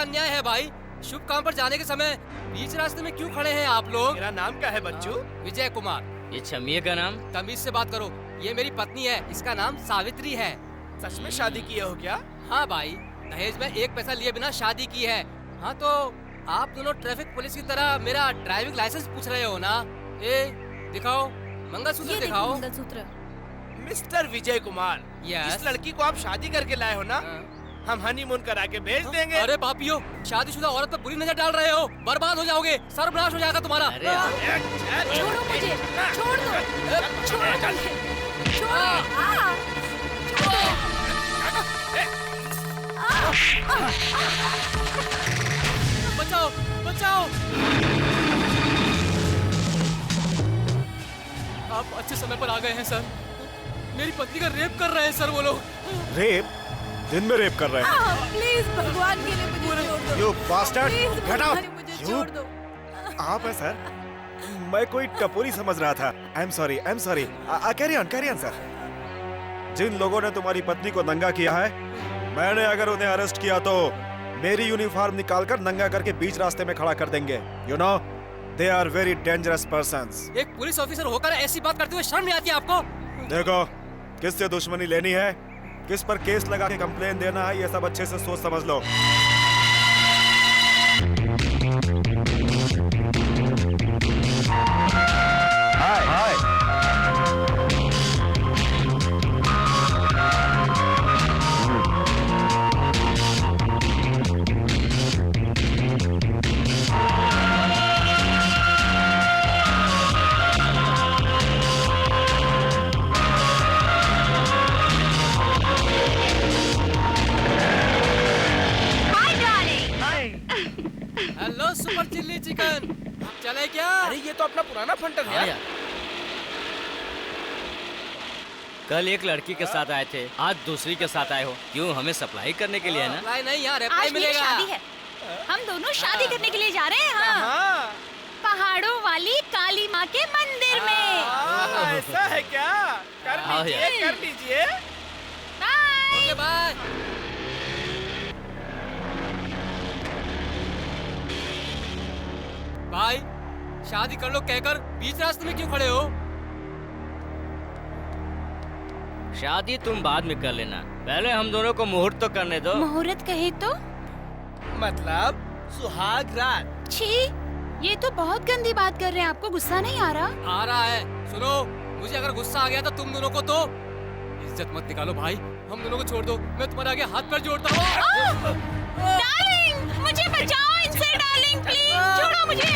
अन्याय है भाई। शुभ काम पर जाने के समय बीच रास्ते में क्यों खड़े हैं आप लोग? मेरा नाम क्या है बच्चू? विजय कुमार। ये छमिया का नाम? तमीज से बात करो, ये मेरी पत्नी है, इसका नाम सावित्री है। सच में शादी किए हो क्या? हाँ भाई, दहेज में एक पैसा लिए बिना शादी की है। हाँ तो आप दोनों ट्रैफिक पुलिस की तरह मेरा ड्राइविंग लाइसेंस पूछ रहे हो ना? ए दिखाओ, मंगलसूत्र दिखाओ। मंगलसूत्र। Mister Vijay Kumar, yes. इस लड़की को आप शादी करके लाए हो ना? हम हनीमून करा के भेज देंगे। अरे पापियो, शादीशुदा औरत पर बुरी नजर डाल रहे हो, बर्बाद हो जाओगे, सर्वनाश हो जाएगा तुम्हारा। अरे छोड़ो मुझे, छोड़ दो, छोड़ो मुझे, छोड़ो, बचाओ बचाओ। आप अच्छे समय पर आ गए हैं सर। मेरी पत्नी का रेप कर रहे हैं सर वो लोग। रेप? दिन में रेप कर रहे हैं? प्लीज भगवान के लिए मुझे छोड़ दो। You bastard! Please Get out! भगवान मुझे You- छोड़ दो। आप है सर? मैं कोई टपोरी समझ रहा था। I'm sorry. Carry on sir. जिन लोगों ने तुम्हारी पत्नी को नंगा किया है, मैंने अगर उन्हें अरेस्ट किया तो मेरी यूनिफॉर्म निकालकर नंगा करके बीच रास्ते में खड़ा कर देंगे। You know, they are very dangerous persons. एक पुलिस ऑफिसर होकर ऐसी बात करते हुए शर्म नहीं आती आपको? देखो, किससे दुश्मनी लेनी है, किस पर केस लगा के कंप्लेन देना है, ये सब अच्छे से सोच समझ लो। हेलो सुपर चिल्ली चिकन, चले क्या? अरे ये तो अपना पुराना फंटर हाँ है। यार। कल एक लड़की के साथ आए थे, आज दूसरी के साथ आए हो। क्यों, हमें सप्लाई करने के लिए है ना? अप्लाई नहीं यार, अप्लाई आज मेरी मिलेगा। शादी है, हम दोनों शादी करने के लिए जा रहे हैं। हाँ, हाँ। पहाड़ों वाली काली माँ के मंदिर में। ऐसा है क्या? कर हाँ लीजिए, यार। कर लीजिए। बाय। Okay bye. भाई, शादी कर लो कहकर बीच रास्ते में क्यों खड़े हो? शादी तुम बाद में कर लेना, पहले हम दोनों को मुहूर्त तो करने दो। मुहूर्त कहे तो? मतलब सुहाग रात। छी, ये तो बहुत गंदी बात कर रहे हैं। आपको गुस्सा नहीं आ रहा? आ रहा है। सुनो, मुझे अगर गुस्सा आ गया तो तुम दोनों को तो इज्जत मत निकालो भाई, हम दोनों को छोड़ दो। मैं तुम्हारे आगे हाथ पैर जोड़ता हूँ। डार्लिंग, मुझे बचाओ इनसे। डार्लिंग प्लीज छोड़ो मुझे।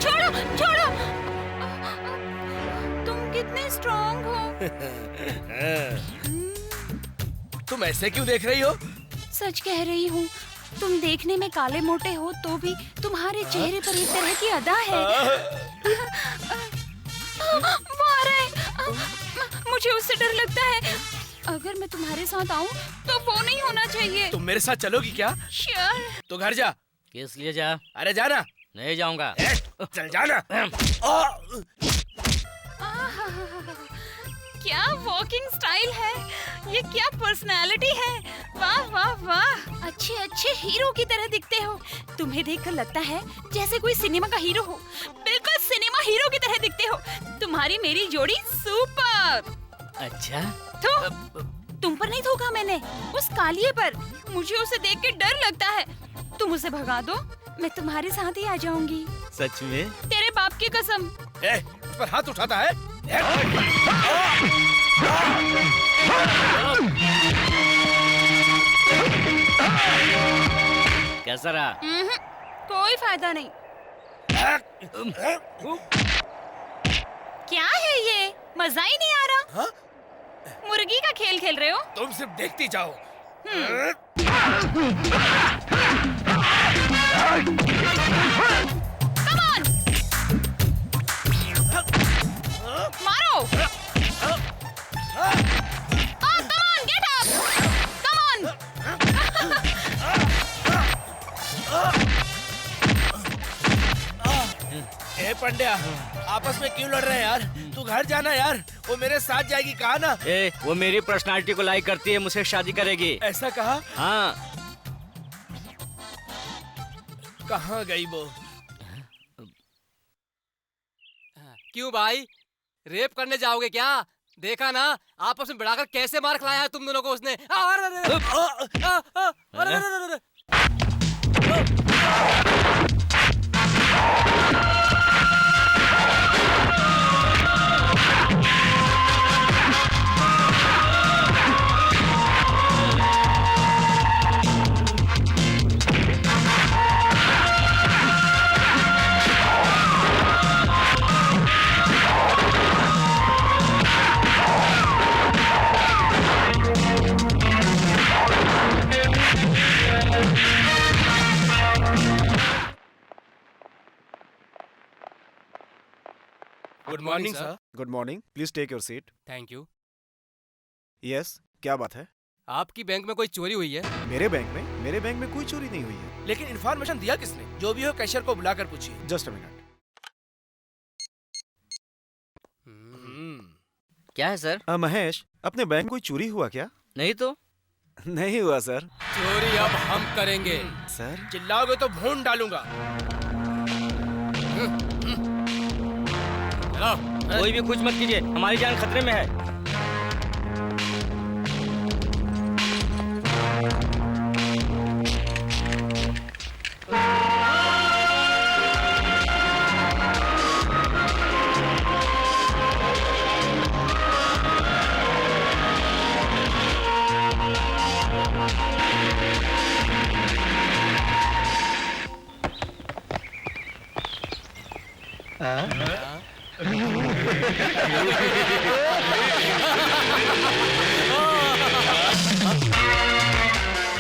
छोड़ो छोड़ो। तुम कितने स्ट्रॉन्ग हो। तुम ऐसे क्यों देख रही हो? सच कह रही हूँ, तुम देखने में काले मोटे हो तो भी तुम्हारे चेहरे पर एक तरह की अदा है। वो आ रहा है। मुझे उससे डर लगता है। अगर मैं तुम्हारे साथ आऊँ तो वो नहीं होना चाहिए। तुम मेरे साथ चलोगी क्या? श्योर। तो घर जा। किस लिए जा? अरे जाना। नहीं जाऊंगा। चल जाना। क्या वॉकिंग स्टाइल है, ये क्या पर्सनालिटी है। वाह वाह वाह, अच्छे अच्छे हीरो की तरह दिखते हो। तुम्हें देखकर लगता है जैसे कोई सिनेमा का हीरो हो। बिल्कुल सिनेमा हीरो की तरह दिखते हो। तुम्हारी मेरी जोड़ी सुपर। अच्छा, तो तुम पर नहीं थूका मैंने, उस कालिये पर। मुझे उसे देख के डर लगता है। तुम उसे भगा दो, मैं तुम्हारे साथ ही आ जाऊंगी। सच में? तेरे बाप की कसम। उस पर हाथ उठाता है। कैसा रहा? कोई फायदा नहीं। क्या है ये, मजा ही नहीं आ रहा। हाँ? मुर्गी का खेल खेल रहे हो? तुम सिर्फ देखती जाओ। Come on! मारो! Come on, get up! Come on! ए पंड्या, आपस में क्यों लड़ रहे हैं यार? तू घर जाना यार, वो मेरे साथ जाएगी। कहा ना? वो मेरी पर्सनालिटी को लाइक करती है, मुझसे शादी करेगी। ऐसा कहा? हाँ, कहाँ गई वो? क्यों भाई, रेप करने जाओगे क्या? देखा ना आपस में बढ़ाकर कैसे मार खिलाया है तुम दोनों को उसने। अरे good morning sir. Good morning, please take your seat. Thank you. Yes, क्या बात है? आपकी बैंक में कोई चोरी हुई है? मेरे बैंक में? मेरे बैंक में कोई चोरी नहीं हुई है। लेकिन इन्फॉर्मेशन दिया किसने? जो भी हो कैशियर को बुलाकर पूछिए। Just a minute. क्या है सर? महेश, अपने बैंक में कोई चोरी हुआ क्या? नहीं तो। नहीं हुआ सर। चोरी अब हम करेंगे। सर चिल्लाओगे तो भून डालूंगा। चलो। कोई भी कुछ मत कीजिए, हमारी जान खतरे में है।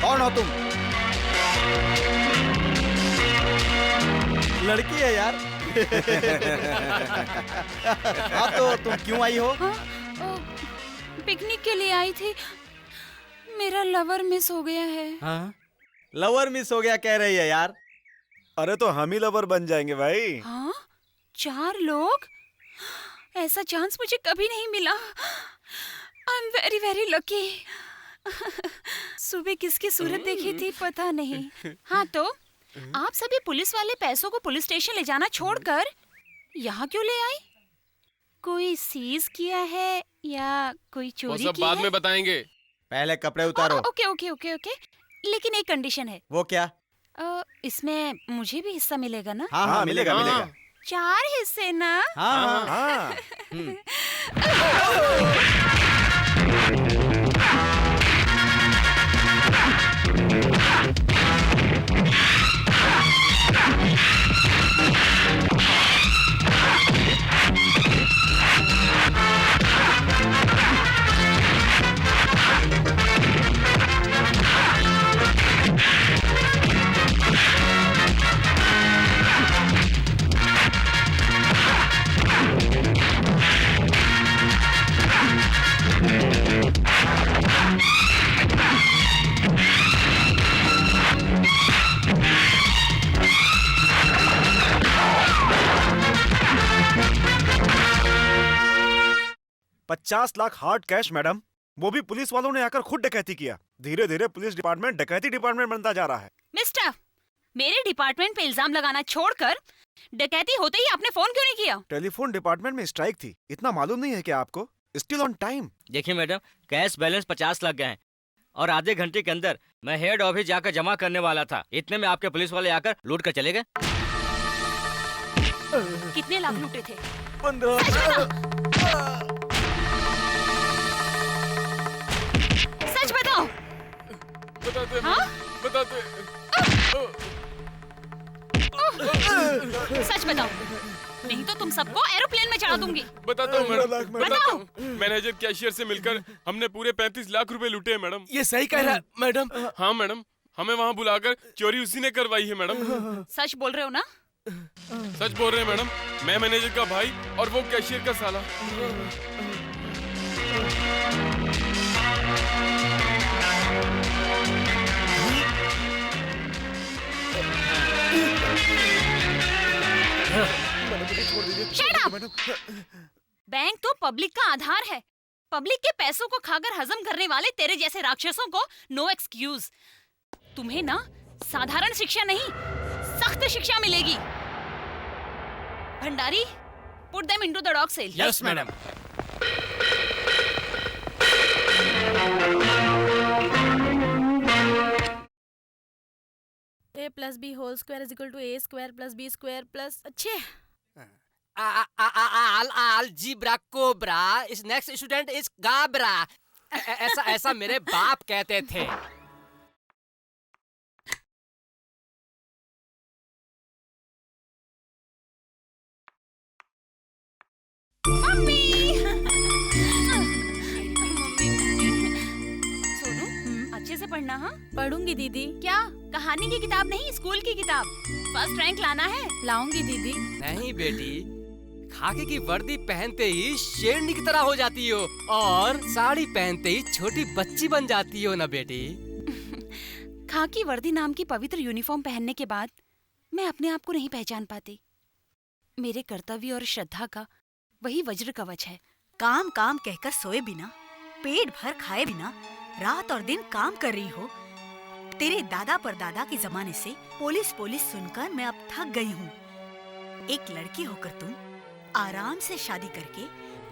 कौन हो तुम? लड़की है यार। हाँ तो तुम क्यों आई हो? पिकनिक के लिए आई थी। मेरा लवर मिस हो गया है। हाँ? लवर मिस हो गया कह रही है यार। अरे तो हम ही लवर बन जाएंगे भाई। हाँ? 4 लोग? ऐसा चांस मुझे कभी नहीं मिला। I am very very lucky. सुबह किसकी सूरत देखी थी पता नहीं। हाँ तो आप सभी पुलिस वाले पैसों को पुलिस स्टेशन ले जाना छोड़कर यहाँ क्यों ले आए? कोई सीज किया है या कोई चोरी वो सब की बाद है? में बताएंगे। पहले कपड़े उतारो। ओके ओके ओके ओके, लेकिन एक कंडीशन है। वो क्या? इसमें मुझे भी हिस्सा मिलेगा ना? हाँ हाँ मिलेगा हाँ। मिलेगा। 4 हिस्से ना? हाँ हाँ। हाँ। ₹50 लाख हार्ड कैश मैडम, वो भी पुलिस वालों ने आकर खुद डकैती किया। धीरे धीरे पुलिस डिपार्टमेंट डकैती डिपार्टमेंट बनता जा रहा है। मिस्टर, मेरे डिपार्टमेंट पे इल्जाम लगाना छोड़कर डकैती होते ही आपने फोन क्यों नहीं किया? टेलीफोन डिपार्टमेंट में स्ट्राइक थी, इतना मालूम नहीं है क्या आपको? Still on time. देखिए मैडम, कैश बैलेंस 50 लाख गए हैं और आधे घंटे के अंदर मैं हेड ऑफिस जाकर जमा करने वाला था। इतने में आपके पुलिस वाले आकर लूट कर चले गए। कितने लाख लूटे थे? 15। सच बताओ। बताते हाँ? बताते। सच बताओ, नहीं तो तुम सबको एरोप्लेन में चढ़ा दूंगी। बताता हूँ मैडम, लाख बताता हूँ। मैनेजर कैशियर से मिलकर हमने पूरे 35 लाख रुपए लूटे हैं मैडम। ये सही कह रहा है मैडम। हाँ मैडम, हमें वहाँ बुलाकर चोरी उसी ने करवाई है मैडम। सच बोल रहे हो ना? सच बोल रहे हैं मैडम, मैं मैनेजर का भाई और वो कैशियर का साला। Shut up! बैंक तो पब्लिक का आधार है। पब्लिक के पैसों को खाकर हजम करने वाले तेरे जैसे राक्षसों को नो एक्सक्यूज। तुम्हें ना साधारण शिक्षा नहीं, सख्त शिक्षा मिलेगी। Bhandari, put them into the dog cell. Yes madam. a plus b whole square is equal to a square plus b square plus अच्छे। अलजीब्रा कोब्रा इस नेक्स्ट स्टूडेंट इज गाब्रा। ऐसा ऐसा मेरे बाप कहते थे। सोनू, अच्छे से पढ़ना। हाँ, पढ़ूंगी दीदी। क्या कहानी की किताब नहीं, स्कूल की किताब। फर्स्ट रैंक लाना है। लाऊंगी दीदी। नहीं बेटी, खाकी की वर्दी पहनते ही शेरनी की तरह हो जाती हो और साड़ी पहनते ही छोटी बच्ची बन जाती हो ना बेटी। खाकी वर्दी नाम की पवित्र यूनिफॉर्म पहनने के बाद मैं अपने आप को नहीं पहचान पाती। मेरे कर्तव्य और श्रद्धा का वही वज्र कवच है। काम काम कहकर सोए बिना, पेट भर खाए बिना रात और दिन काम कर रही हो। तेरे दादा परदादा के जमाने से पुलिस पुलिस सुनकर मैं अब थक गई हूँ। एक लड़की होकर तुम आराम से शादी करके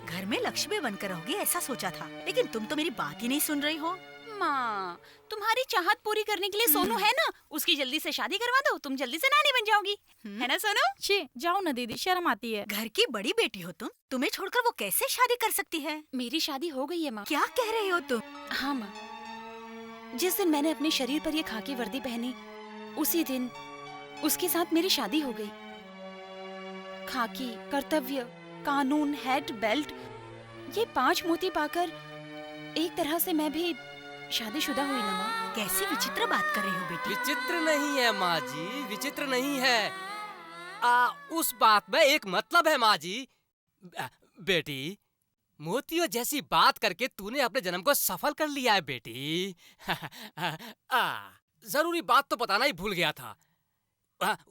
घर में लक्ष्मी बनकर रहोगे ऐसा सोचा था, लेकिन तुम तो मेरी बात ही नहीं सुन रही हो। माँ, तुम्हारी चाहत पूरी करने के लिए सोनू है ना, उसकी जल्दी से शादी करवा दो, तुम जल्दी से नानी बन जाओगी, है ना सोनू? छी, जाओ ना दीदी, शर्म आती है। घर की बड़ी बेटी हो तुम, तुम्हें छोड़कर वो कैसे शादी कर सकती है? मेरी शादी हो गई है माँ। क्या कह रहे हो तुम? हाँ माँ, जिस दिन मैंने अपने शरीर पर ये खाकी वर्दी पहनी, उसी दिन उसके साथ मेरी शादी हो गई। खाकी, कर्तव्य, कानून, हेड, बेल्ट, ये 5 मोती पाकर एक तरह से मैं भी शादीशुदा हुई ना माँ। कैसी विचित्र बात कर रही हो बेटी। विचित्र नहीं है माँ जी, विचित्र नहीं है। उस बात में एक मतलब है माँ जी। बेटी, मोतियों जैसी बात करके तूने अपने जन्म को सफल कर लिया है बेटी। जरूरी बात तो बताना ही भूल गया था।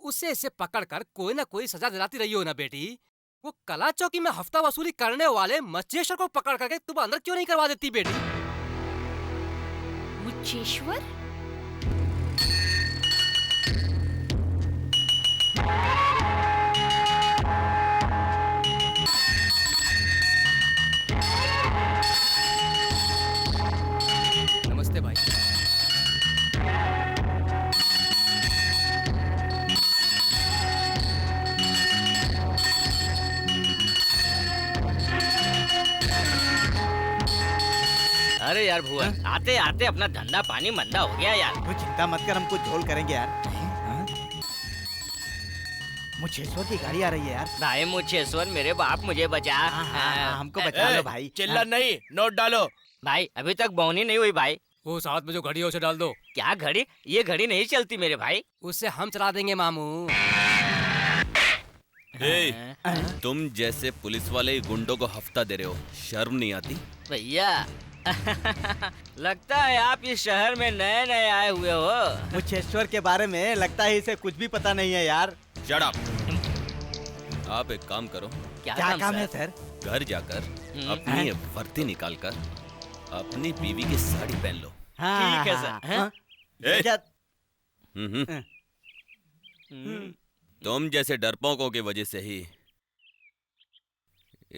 उससे इसे पकड़कर कोई ना कोई सजा दिलाती रही हो ना बेटी। वो कला चौकी में हफ्ता वसूली करने वाले मचेश्वर को पकड़ करके तुम अंदर क्यों नहीं करवा देती बेटी? मुचेश्वर? नमस्ते भाई। अरे यार भुआ, आते आते अपना धंधा पानी मंदा हो गया यार। तू चिंता मत कर, हम कुछ झोल करेंगे यार। मुझेश्वर की गाड़ी आ रही है यार। भाई मुझेश्वर, मेरे बाप मुझे बचा। हमको बचा लो भाई। चिल्ला नहीं, नोट डालो। भाई अभी तक बोनी नहीं हुई भाई। वो साथ में जो घड़ी है उसे डाल दो। क्या घड़ी? ये घड़ी नहीं चलती मेरे भाई। उससे हम चला देंगे मामू। तुम जैसे पुलिस वाले गुंडों को हफ्ता दे रहे हो, शर्म नहीं आती? भैया लगता है आप इस शहर में नए नए आए हुए हो। मुझेश्वर के बारे में लगता है इसे कुछ भी पता नहीं है यार। Shut up. आप एक काम करो। क्या काम है सर? घर जाकर अपनी वर्दी निकाल कर अपनी बीवी की साड़ी पहन लो। ठीक है सर। तुम जैसे डरपोकों की वजह से ही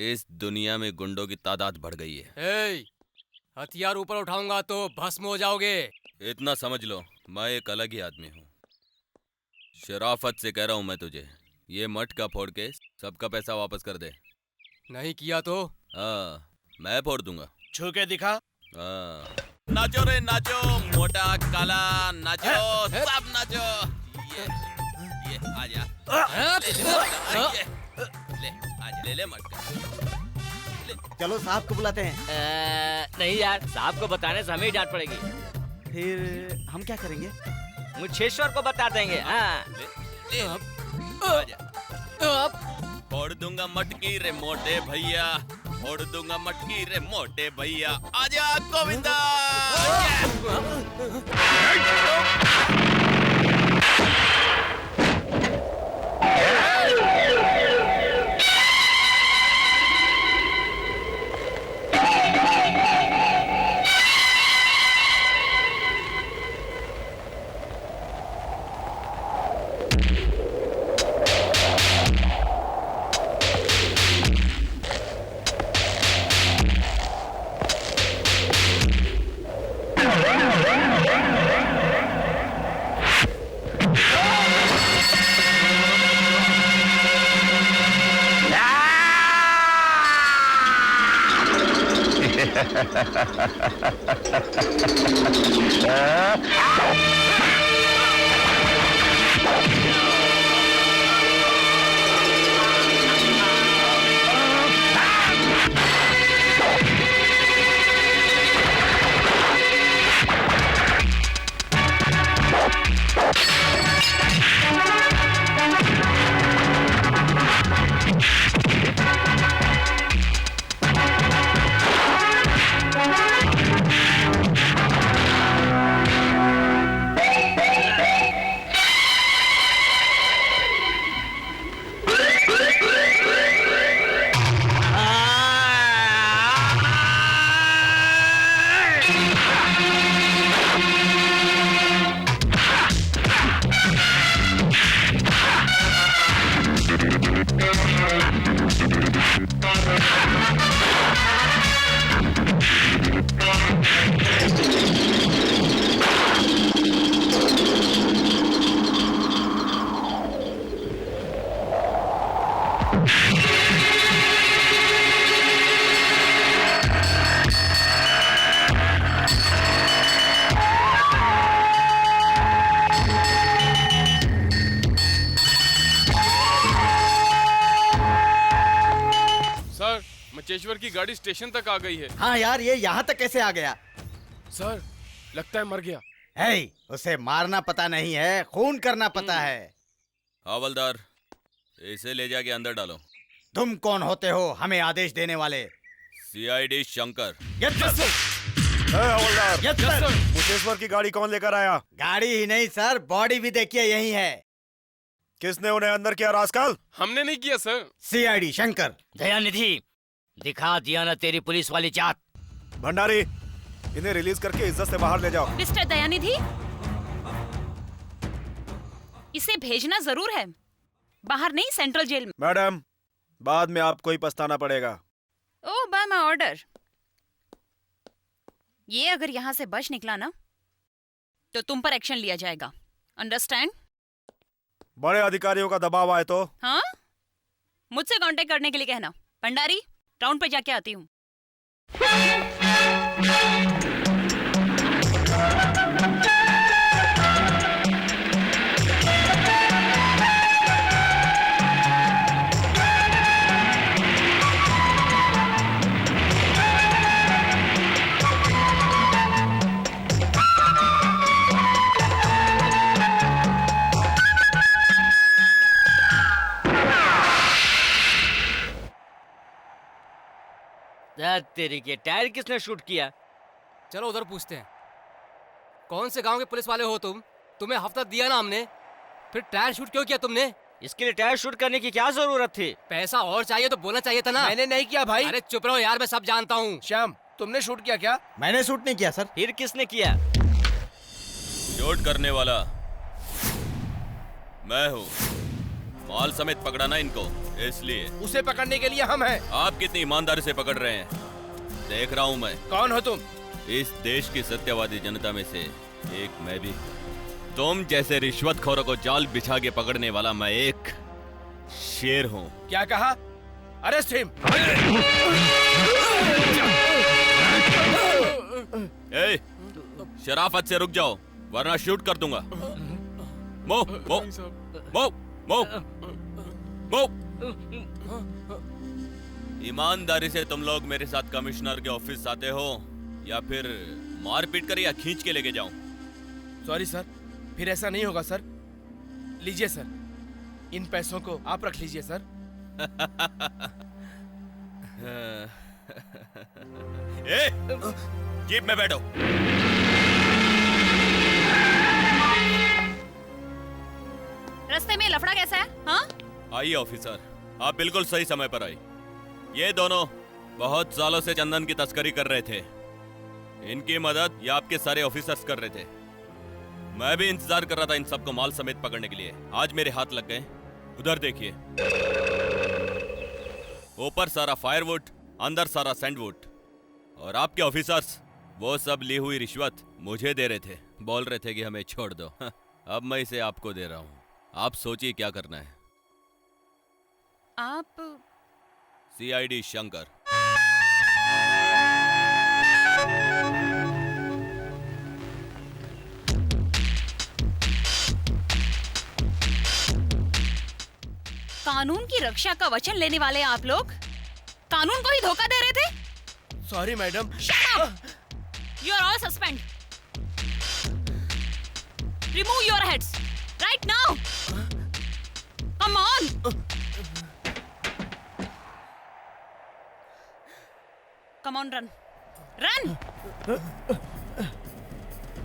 इस दुनिया में गुंडों की तादाद बढ़ गई है। हथियार ऊपर उठाऊंगा तो भस्म हो जाओगे। इतना समझ लो, मैं एक अलग ही आदमी हूँ। शराफत से कह रहा हूँ मैं तुझे, ये मटका फोड़ के सबका पैसा वापस कर दे। नहीं किया तो? हाँ, मैं फोड़ दूंगा। छू के दिखा। नाचो रे नाचो, मोटा काला नाचो, सब नाचो। ये आजा। ले मटका। चलो साहब को बुलाते हैं। नहीं यार, साहब को बताने से हमें डांट पड़ेगी। फिर हम क्या करेंगे? मुझेश्वर को बता देंगे। हाँ। फोड़ दूंगा मटकी रे मोटे भैया, फोड़ दूंगा मटकी रे मोटे भैया। आजा गोविंदा। सर मचेश्वर की गाड़ी स्टेशन तक आ गई है। हाँ यार, ये यहाँ तक कैसे आ गया? सर लगता है मर गया। है, उसे मारना पता नहीं है, खून करना पता है। हवलदार, इसे ले जाके अंदर डालो। तुम कौन होते हो हमें आदेश देने वाले? सीआईडी शंकर। Yes sir. हवलदार, यस सर। मुकेश्वर की गाड़ी कौन लेकर आया? गाड़ी ही नहीं सर, बॉडी भी देखिए यही है। किसने उन्हें अंदर किया रास्कल? हमने नहीं किया सर। सीआईडी शंकर। दयानिधि, दिखा दिया ना तेरी पुलिस वाली जात। भंडारी, इन्हें रिलीज करके इज्जत से बाहर ले जाओ। मिस्टर दयानिधि, इसे भेजना जरूर है, बाहर नहीं सेंट्रल जेल में। मैडम, बाद में आपको ही पछताना पड़ेगा। ओ बाय माय ऑर्डर। ये अगर यहाँ से बच निकला ना तो तुम पर एक्शन लिया जाएगा, अंडरस्टैंड? बड़े अधिकारियों का दबाव आए तो? हाँ, मुझसे कांटेक्ट करने के लिए कहना। भंडारी, टाउन पे जाके आती हूँ। तेरी के टायर किसने शूट किया? चलो उधर पूछते हैं। कौन से गांव के पुलिस वाले हो तुम? तुम्हें हफ्ता दिया ना हमने, फिर टायर शूट क्यों किया तुमने? इसके लिए टायर शूट करने की क्या जरूरत थी? पैसा और चाहिए तो बोलना चाहिए था ना। मैंने नहीं किया भाई। अरे चुप रहो यार, मैं सब जानता हूँ। श्याम, तुमने शूट किया क्या? मैंने शूट नहीं किया सर। फिर किसने किया? शूट करने वाला मैं हूँ। माल समेत पकड़ा ना इनको, इसलिए। उसे पकड़ने के लिए हम हैं। आप कितनी ईमानदारी से पकड़ रहे हैं देख रहा हूँ मैं। कौन हो तुम? इस देश की सत्यवादी जनता में से एक मैं भी। तुम जैसे रिश्वतखोरों को जाल बिछा के पकड़ने वाला मैं एक शेर हूँ। क्या कहा? Arrest him. ए, शराफत से रुक जाओ वरना शूट कर दूंगा। मो मो मो मो मो। ईमानदारी से तुम लोग मेरे साथ कमिश्नर के ऑफिस आते हो या फिर मारपीट कर या खींच के लेके जाऊं? सॉरी सर, फिर ऐसा नहीं होगा सर। लीजिए सर, इन पैसों को आप रख लीजिए सर। ए, जीप में बैठो। रास्ते में लफड़ा कैसा है? हाँ? आइए ऑफिसर, आप बिल्कुल सही समय पर आई। ये दोनों बहुत सालों से चंदन की तस्करी कर रहे थे। इनकी मदद ये आपके सारे ऑफिसर्स कर रहे थे। मैं भी इंतजार कर रहा था इन सबको माल समेत पकड़ने के लिए। आज मेरे हाथ लग गए। उधर देखिए, ऊपर सारा फायरवुड, अंदर सारा सैंडवुड। और आपके ऑफिसर्स वो सब ली हुई रिश्वत मुझे दे रहे थे। बोल रहे थे कि हमें छोड़ दो। अब मैं इसे आपको दे रहा हूँ। आप सोचिए क्या करना है। आप सीआईडी शंकर। कानून की रक्षा का वचन लेने वाले आप लोग कानून को ही धोखा दे रहे थे। Sorry madam. Shut up! You are all suspend. Remove your heads right now. Come on. Come on, run. Run.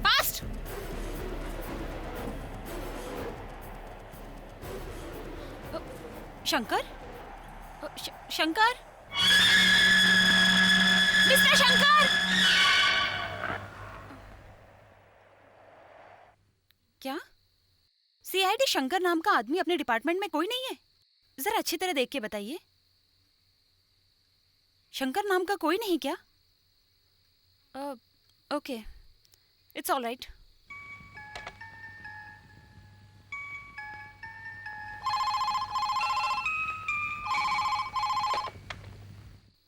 Fast. Shankar? Shankar? Mister Shankar! क्या? सीआईडी शंकर नाम का आदमी अपने डिपार्टमेंट में कोई नहीं है? जरा अच्छी तरह देख के बताइए। शंकर नाम का कोई नहीं क्या? Okay, it's all right.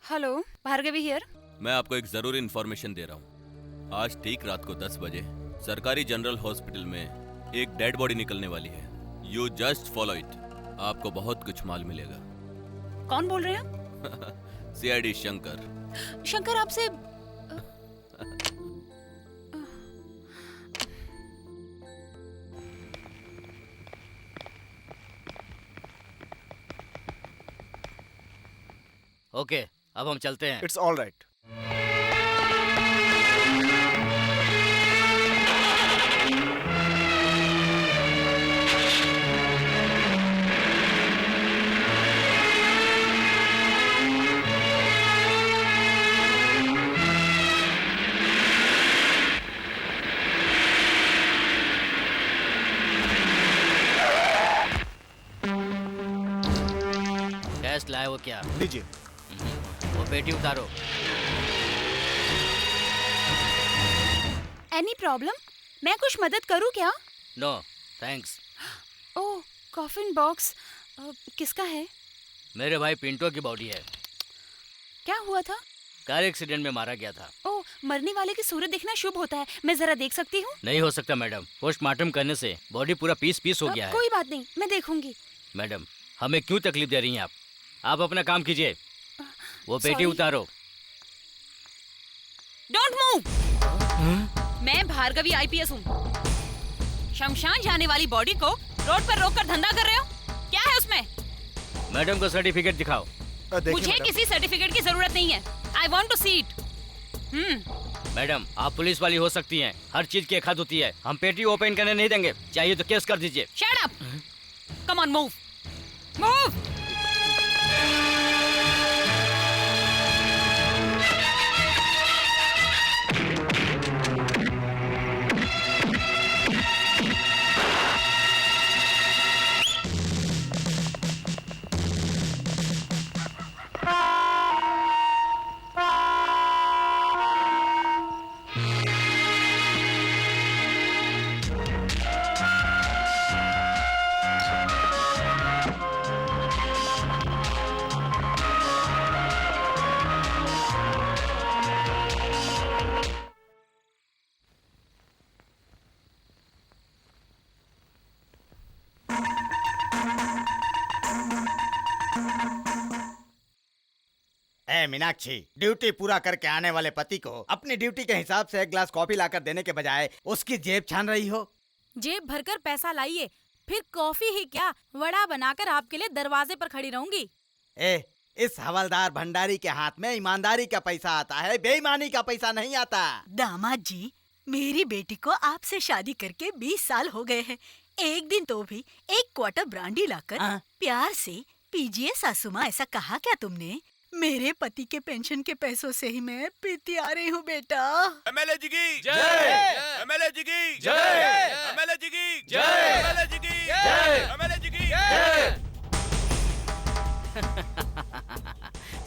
Hello, Bhargavi here. मैं आपको एक जरूरी इंफॉर्मेशन दे रहा हूँ। आज ठीक रात को 10 बजे सरकारी जनरल हॉस्पिटल में एक डेड बॉडी निकलने वाली है। यू जस्ट फॉलो इट, आपको बहुत कुछ मालूम मिलेगा। कौन बोल रहे हैं आप? सीआईडी शंकर। शंकर आपसे ओके, अब हम चलते हैं। It's all right. कैश लाए हो क्या? लीजिए। वो पेटी उतारो। Any problem? मैं कुछ मदद करूं क्या? No thanks. Oh, coffin box किसका है? मेरे भाई पिंटो की बॉडी है। क्या हुआ था? कार एक्सीडेंट में मारा गया था। ओह, मरने वाले की सूरत देखना शुभ होता है। मैं जरा देख सकती हूँ? नहीं हो सकता मैडम, पोस्टमार्टम करने से बॉडी पूरा पीस पीस हो गया है। कोई बात नहीं, मैं देखूंगी। मैडम, हमें क्यों तकलीफ दे रही हैं आप अपना काम कीजिए। वो पेटी Sorry. उतारो। Don't move. मैं भार्गवी आईपीएस हूँ। शमशान जाने वाली बॉडी को रोड पर रोककर धंधा कर रहे हो? क्या है उसमें? मैडम को सर्टिफिकेट दिखाओ। मुझे किसी सर्टिफिकेट की जरूरत नहीं है। I want to see it. Madam, आप पुलिस वाली हो सकती हैं, हर चीज की एक हद होती है। हम पेटी ओपन करने नहीं देंगे, चाहिए तो केस कर दीजिए। Shut up. Come on, move move. Meenakshi, duty पूरा करके आने वाले पति को अपनी ड्यूटी के हिसाब से एक ग्लास कॉफी लाकर देने के बजाय उसकी जेब छान रही हो। जेब भरकर पैसा लाइए, फिर कॉफी ही क्या वड़ा बनाकर आपके लिए दरवाजे पर खड़ी रहूंगी। इस हवलदार भंडारी के हाथ में ईमानदारी का पैसा आता है, बेईमानी का पैसा नहीं आता। दामाद जी, मेरी बेटी को आपसे शादी करके 20 साल हो गए हैं। एक दिन तो भी एक क्वार्टर ब्रांडी लाकर प्यार से पीजिए सासू माँ, ऐसा कहा क्या तुमने? मेरे पति के पेंशन के पैसों से ही मैं पीती आ रही हूँ बेटा। एमएलए जी की जय, एमएलए जी की जय, एमएलए जी की जय, एमएलए जी की जय, एमएलए जी की जय।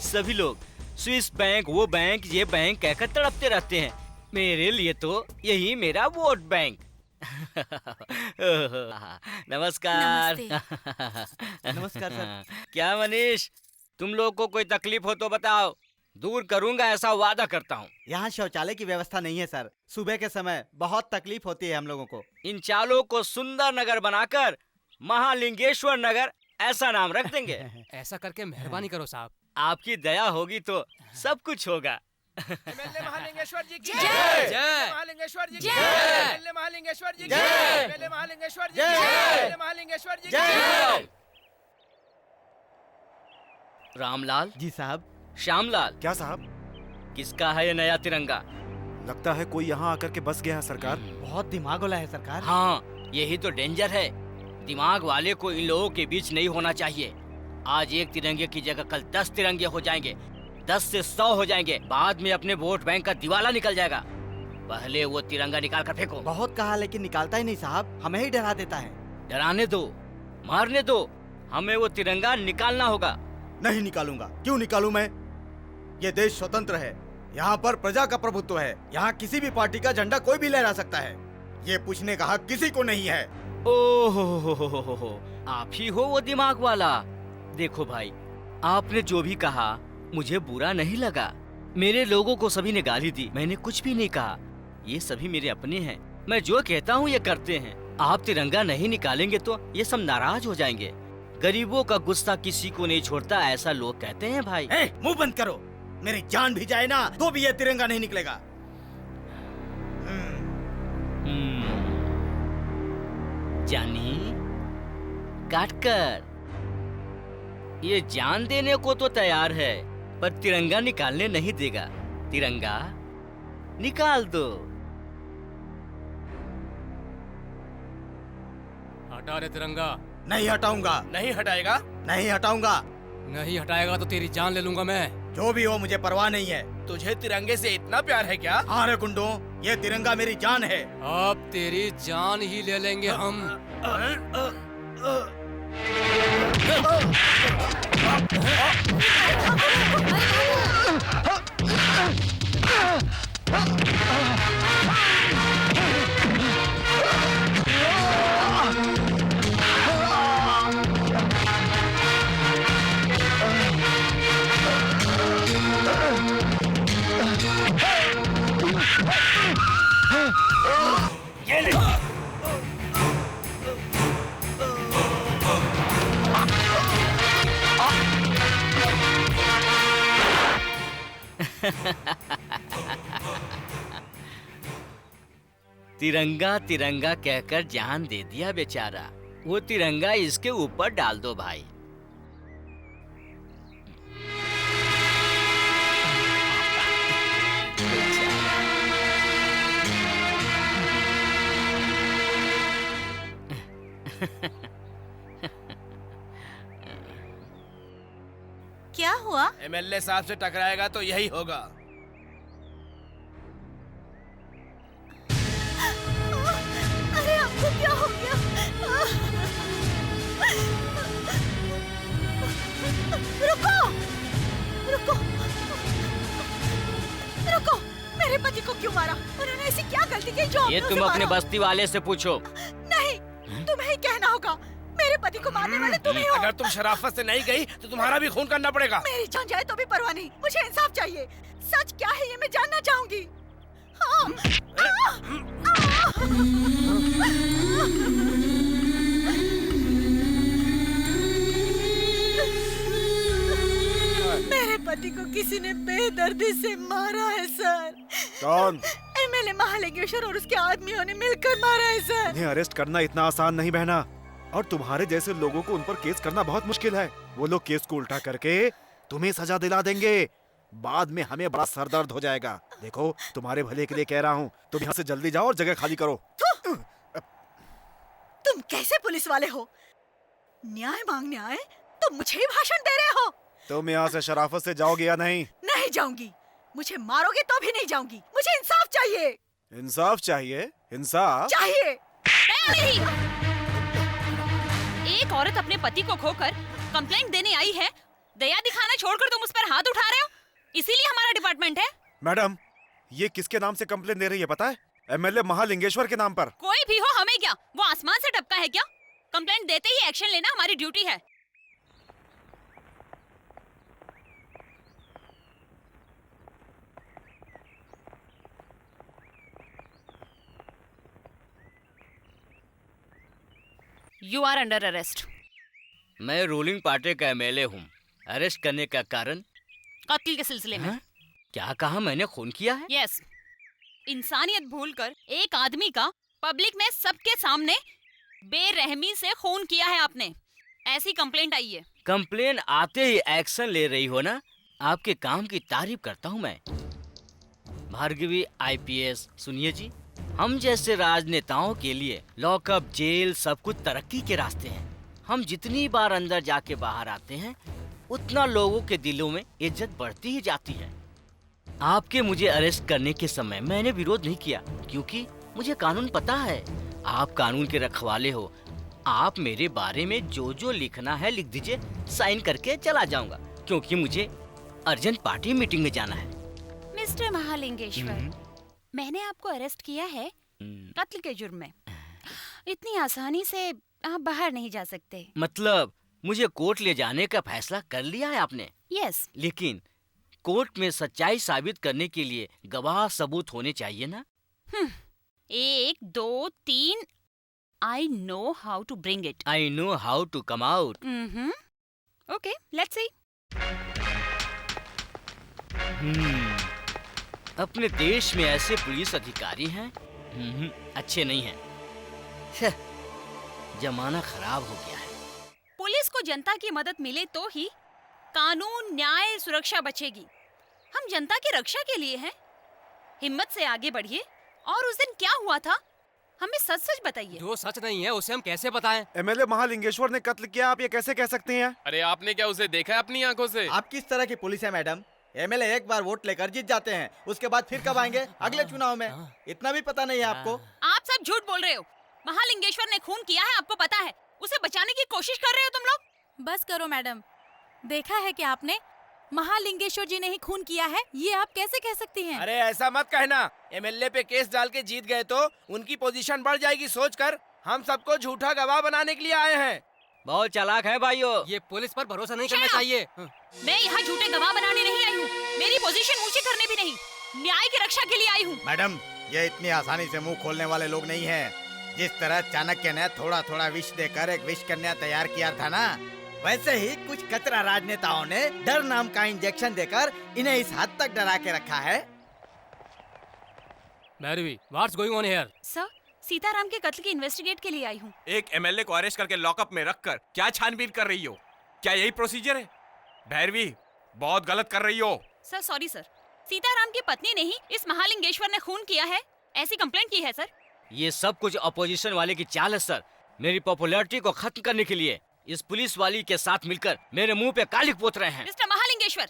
सभी लोग स्विस बैंक, वो बैंक, ये बैंक कहकर तड़पते रहते हैं। मेरे लिए तो यही मेरा वोट बैंक। नमस्कार। नमस्कार सर। क्या मनीष, तुम लोग को कोई तकलीफ हो तो बताओ, दूर करूंगा, ऐसा वादा करता हूँ। यहाँ शौचालय की व्यवस्था नहीं है सर। सुबह के समय बहुत तकलीफ होती है हम लोगों को। इन चालों को सुंदर नगर बनाकर महालिंगेश्वर नगर ऐसा नाम रख देंगे। ऐसा करके मेहरबानी करो साहब। आपकी दया होगी तो सब कुछ होगा। एमएलए महालिंगेश्वर जी की जय। जय। महालिंगेश्वर जी की जय। एमएलए महालिंगेश्वर जी की जय। एमएलए महालिंगेश्वर जी की जय। एमएलए महालिंगेश्वर जी की जय। रामलाल, जी साहब। श्यामलाल, क्या साहब? किसका है ये नया तिरंगा? लगता है कोई यहाँ आकर के बस गया है सरकार। बहुत दिमाग वाला है सरकार। हाँ, यही तो डेंजर है। दिमाग वाले को इन लोगों के बीच नहीं होना चाहिए। आज एक तिरंगे की जगह कल 10 तिरंगे हो जाएंगे, 10 से 100 हो जाएंगे। बाद में अपने वोट बैंक का दिवाला निकल जाएगा। पहले वो तिरंगा निकाल कर फेंको। बहुत कहा लेकिन निकालता ही नहीं साहब, हमें ही डरा देता है। डराने दो, मारने दो, हमें वो तिरंगा निकालना होगा। नहीं निकालूंगा। क्यों निकालूं मैं? ये देश स्वतंत्र है, यहाँ पर प्रजा का प्रभुत्व है। यहाँ किसी भी पार्टी का झंडा कोई भी लहरा सकता है। ये पूछने का हक किसी को नहीं है। ओहो, आप ही हो वो दिमाग वाला। देखो भाई, आपने जो भी कहा मुझे बुरा नहीं लगा। मेरे लोगों को सभी ने गाली दी, मैंने कुछ भी नहीं कहा। ये सभी मेरे अपने हैं, मैं जो कहता हूँ ये करते हैं। आप तिरंगा नहीं निकालेंगे तो ये सब नाराज हो जाएंगे। गरीबों का गुस्सा किसी को नहीं छोड़ता, ऐसा लोग कहते हैं भाई। मुंह बंद करो। मेरी जान भी जाए ना तो भी ये तिरंगा नहीं निकलेगा। जानी काटकर ये जान देने को तो तैयार है, पर तिरंगा निकालने नहीं देगा। तिरंगा निकाल दो। हटा रे तिरंगा। नहीं हटाऊंगा। नहीं हटाएगा? नहीं हटाऊंगा। नहीं हटाएगा तो तेरी जान ले लूंगा मैं। जो भी हो मुझे परवाह नहीं है। तुझे तिरंगे से इतना प्यार है क्या? हाँ रे गुंडो, ये तिरंगा मेरी जान है। अब तेरी जान ही ले लेंगे हम। तिरंगा तिरंगा कहकर जान दे दिया बेचारा। वो तिरंगा इसके ऊपर डाल दो भाई। क्या हुआ? एमएलए साहब से टकराएगा तो यही होगा। अरे आपको क्या हो गया? रुको, रुको, रुको! मेरे पति को क्यों मारा? उन्होंने ऐसी क्या गलती की जो ये आपने तुम उसे अपने मारा? बस्ती वाले से पूछो। नहीं, तुम्हें ही कहना होगा। मेरे पति को मारने वाले तुम ही हो। अगर तुम शराफत से नहीं गई तो तुम्हारा भी खून करना पड़ेगा। मेरी जान जाए तो भी परवाह नहीं, मुझे इंसाफ चाहिए। सच क्या है ये मैं जानना चाहूंगी। मेरे पति को किसी ने बेदर्दी से मारा है सर। कौन? एमएलए महालिंगेश्वर और उसके आदमियों ने मिलकर मारा है सर। इन्हें अरेस्ट करना इतना आसान नहीं बहना, और तुम्हारे जैसे लोगों को उन पर केस करना बहुत मुश्किल है। वो लोग केस को उल्टा करके तुम्हें सजा दिला देंगे, बाद में हमें बड़ा सरदर्द हो जाएगा। देखो, तुम्हारे भले के लिए कह रहा हूँ, तुम यहाँ से जल्दी जाओ और जगह खाली करो। तुम कैसे पुलिस वाले हो? न्याय मांगने आए तो मुझे ही भाषण दे रहे हो। तुम यहाँ से शराफत से जाओगे या नहीं? नहीं जाऊंगी। मुझे मारोगे तो भी नहीं जाऊंगी। मुझे इंसाफ चाहिए। इंसाफ चाहिए? इंसाफ चाहिए। एक औरत अपने पति को खोकर कंप्लेंट देने आई है, दया दिखाना छोड़कर तुम उस पर हाथ उठा रहे हो। इसीलिए हमारा डिपार्टमेंट है। मैडम, ये किसके नाम से कंप्लेन दे रही है पता है? एमएलए महालिंगेश्वर के नाम पर। कोई भी हो, हमें क्या? वो आसमान से टपका है क्या? कंप्लेंट देते ही एक्शन लेना हमारी ड्यूटी है। You are under arrest. मैं रूलिंग पार्टी का एमएलए हूँ। अरेस्ट करने का कारण? कत्ल के सिलसिले में। क्या कहा मैंने? खून किया है? यस। इंसानियत भूलकर एक आदमी का पब्लिक में सबके सामने बेरहमी से खून किया है आपने। ऐसी कंप्लेंट आई है। कंप्लेन आते ही एक्शन ले रही हो ना? आपके काम की तारीफ करता हूँ मैं। भार्गवी आईपीएस, सुनिए जी, हम जैसे राजनेताओं के लिए लॉकअप, जेल सब कुछ तरक्की के रास्ते हैं। हम जितनी बार अंदर जाके बाहर आते हैं उतना लोगों के दिलों में इज्जत बढ़ती ही जाती है। आपके मुझे अरेस्ट करने के समय मैंने विरोध नहीं किया क्योंकि मुझे कानून पता है। आप कानून के रखवाले हो। आप मेरे बारे में जो जो लिखना है लिख दीजिए, साइन करके चला जाऊंगा क्योंकि मुझे अर्जेंट पार्टी मीटिंग में जाना है। मिस्टर महालिंगेश्वर, मैंने आपको अरेस्ट किया है कत्ल के जुर्म में। इतनी आसानी से आप बाहर नहीं जा सकते। मतलब मुझे कोर्ट ले जाने का फैसला कर लिया है आपने? यस। लेकिन कोर्ट में सच्चाई साबित करने के लिए गवाह सबूत होने चाहिए ना? 1 2 3 I know how to bring it. I know how to come out. Okay, let's see. अपने देश में ऐसे पुलिस अधिकारी हैं? अच्छे नहीं हैं। जमाना खराब हो गया है। पुलिस को जनता की मदद मिले तो ही कानून, न्याय, सुरक्षा बचेगी। हम जनता की रक्षा के लिए हैं। हिम्मत से आगे बढ़िए। और उस दिन क्या हुआ था, हमें सच सच बताइए। जो सच नहीं है उसे हम कैसे बताएं? एमएलए महालिंगेश्वर ने कत्ल किया, आप ये कैसे कह सकते हैं? अरे आपने क्या उसे देखा है अपनी आंखों से? आप किस तरह की पुलिस है मैडम? एमएलए एक बार वोट लेकर जीत जाते हैं, उसके बाद फिर कब आएंगे? अगले चुनाव में। इतना भी पता नहीं है आपको? आप सब झूठ बोल रहे हो। महालिंगेश्वर ने खून किया है, आपको पता है। उसे बचाने की कोशिश कर रहे हो तुम लोग। बस करो मैडम। देखा है कि आपने महालिंगेश्वर जी ने ही खून किया है, ये आप कैसे कह सकती हैं? अरे ऐसा मत कहना। एमएलए पे केस डाल के जीत गए तो उनकी पोजीशन बढ़ जाएगी सोचकर हम सबको झूठा गवाह बनाने के लिए आए हैं। बहुत चालाक है भाइयों। ये पुलिस पर भरोसा नहीं करना चाहिए। मैं यहाँ झूठे गवाह बनाने नहीं आई हूँ। मेरी पोजीशन ऊंची करने भी नहीं, न्याय की रक्षा के लिए आई हूँ। मैडम, ये इतनी आसानी से मुंह खोलने वाले लोग नहीं हैं। जिस तरह चाणक्य ने थोड़ा थोड़ा विष देकर एक विष कन्या तैयार किया था ना, वैसे ही कुछ कचरा राजनेताओं ने डर नाम का इंजेक्शन देकर इन्हें इस हद तक डरा के रखा है। Marvi, what's going on here? Sir, Sitaram के कत्ल की इन्वेस्टिगेट के लिए आई हूँ। एक एमएलए को अरेस्ट करके लॉकअप में रखकर क्या छानबीन कर रही हो? क्या यही प्रोसीजर है? भैरवी, बहुत गलत कर रही हो। सर सॉरी सर, सीताराम की पत्नी ने ही इस महालिंगेश्वर ने खून किया है, ऐसी कंप्लेंट की है सर। ये सब कुछ अपोजिशन वाले की चाल है सर। मेरी पॉपुलैरिटी को खत्म करने के लिए इस पुलिस वाली के साथ मिलकर मेरे मुंह पे कालिक पोत रहे हैं। मिस्टर महालिंगेश्वर,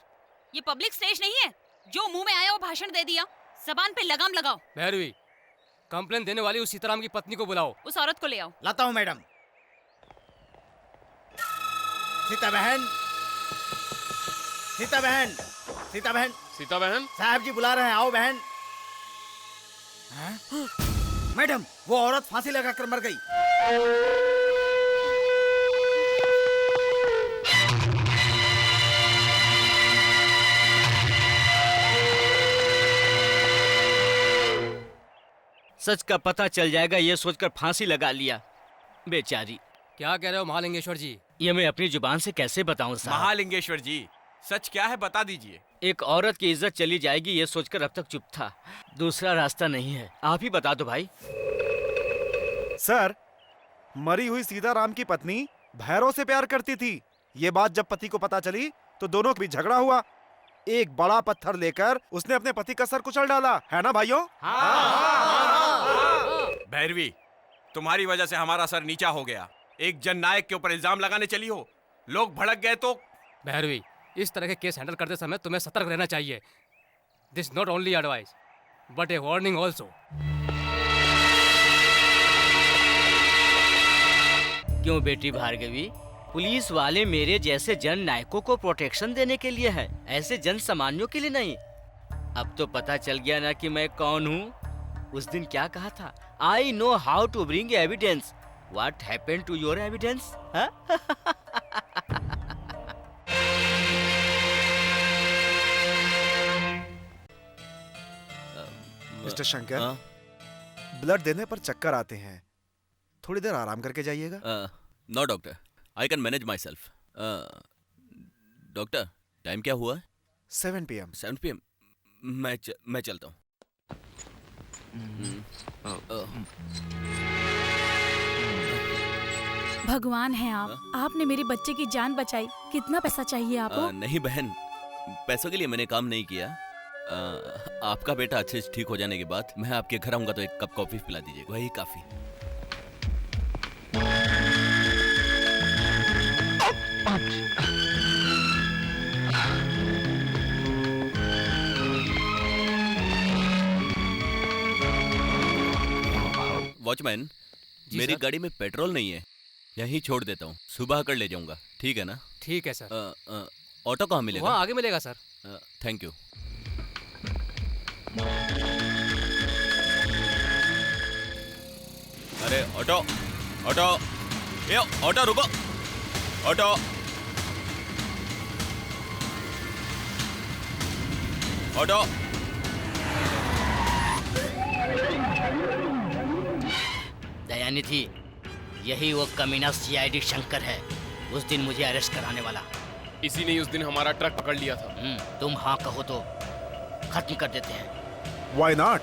ये पब्लिक स्टेज नहीं है जो मुंह में आया वो भाषण दे दिया। जबान पे लगाम लगाओ। भैरवी, कंप्लेन देने वाली उस सीताराम की पत्नी को बुलाओ। उस औरत को ले आओ। लाता हूँ मैडम। सीता बहन, सीता बहन, सीता बहन, सीता बहन, साहब जी बुला रहे हैं, आओ बहन। मैडम, वो औरत फांसी लगाकर मर गई। सच का पता चल जाएगा ये सोचकर फांसी लगा लिया। बेचारी। क्या कह रहे हो महालिंगेश्वर जी? ये मैं अपनी जुबान से कैसे बताऊं साहब? महालिंगेश्वर जी, सच क्या है बता दीजिए। एक औरत की इज्जत चली जाएगी ये सोचकर अब तक चुप था। दूसरा रास्ता नहीं है। आप ही बता दो भाई। सर, मरी हुई सीताराम की पत्नी भैरव से प्यार करती थी। ये बात जब पति को पता चली तो दोनों के बीच झगड़ा हुआ। एक बड़ा पत्थर लेकर उसने अपने पति का सर कुचल डाला, है ना भाइयों? भैरवी, तुम्हारी वजह से हमारा सर नीचा हो गया। एक जननायक के ऊपर इल्जाम लगाने चली हो, लोग भड़क गए तो। भैरवी, इस तरह के केस हैंडल करते समय तुम्हें सतर्क रहना चाहिए। This not only advice but A warning also. क्यों बेटी भार्गवी? पुलिस वाले मेरे जैसे जन नायकों को प्रोटेक्शन देने के लिए है, ऐसे जन सामान्यों के लिए नहीं। अब तो पता चल गया ना कि मैं कौन हूँ। उस दिन क्या कहा था? I know how to bring evidence. What happened to your evidence? Mister Shankar, blood देने पर चक्कर आते हैं, थोड़ी देर आराम करके जाइएगा। No doctor, I can manage myself. Doctor, time क्या हुआ है? 7 PM। 7 PM। मैं चलता हूँ। भगवान हैं आप। आपने मेरे बच्चे की जान बचाई। कितना पैसा चाहिए आपको? नहीं बहन, पैसों के लिए मैंने काम नहीं किया। आपका बेटा अच्छे से ठीक हो जाने के बाद मैं आपके घर आऊंगा तो एक कप कॉफी पिला दीजिएगा, वही काफी। वॉचमैन, मेरी सर? गाड़ी में पेट्रोल नहीं है, यहीं छोड़ देता हूँ, सुबह कर ले जाऊंगा, ठीक है ना? ठीक है सर। ऑटो कहाँ मिलेगा? वहाँ आगे मिलेगा सर। Thank you. अरे ऑटो, ऑटो, ये ऑटो रुको, ऑटो। ऑटो। दयानिधि, यही वो कमीना CID शंकर है, उस दिन मुझे अरेस्ट कराने वाला। इसी ने उस दिन हमारा ट्रक पकड़ लिया था। तुम हाँ कहो तो खत्म कर देते हैं। Why not?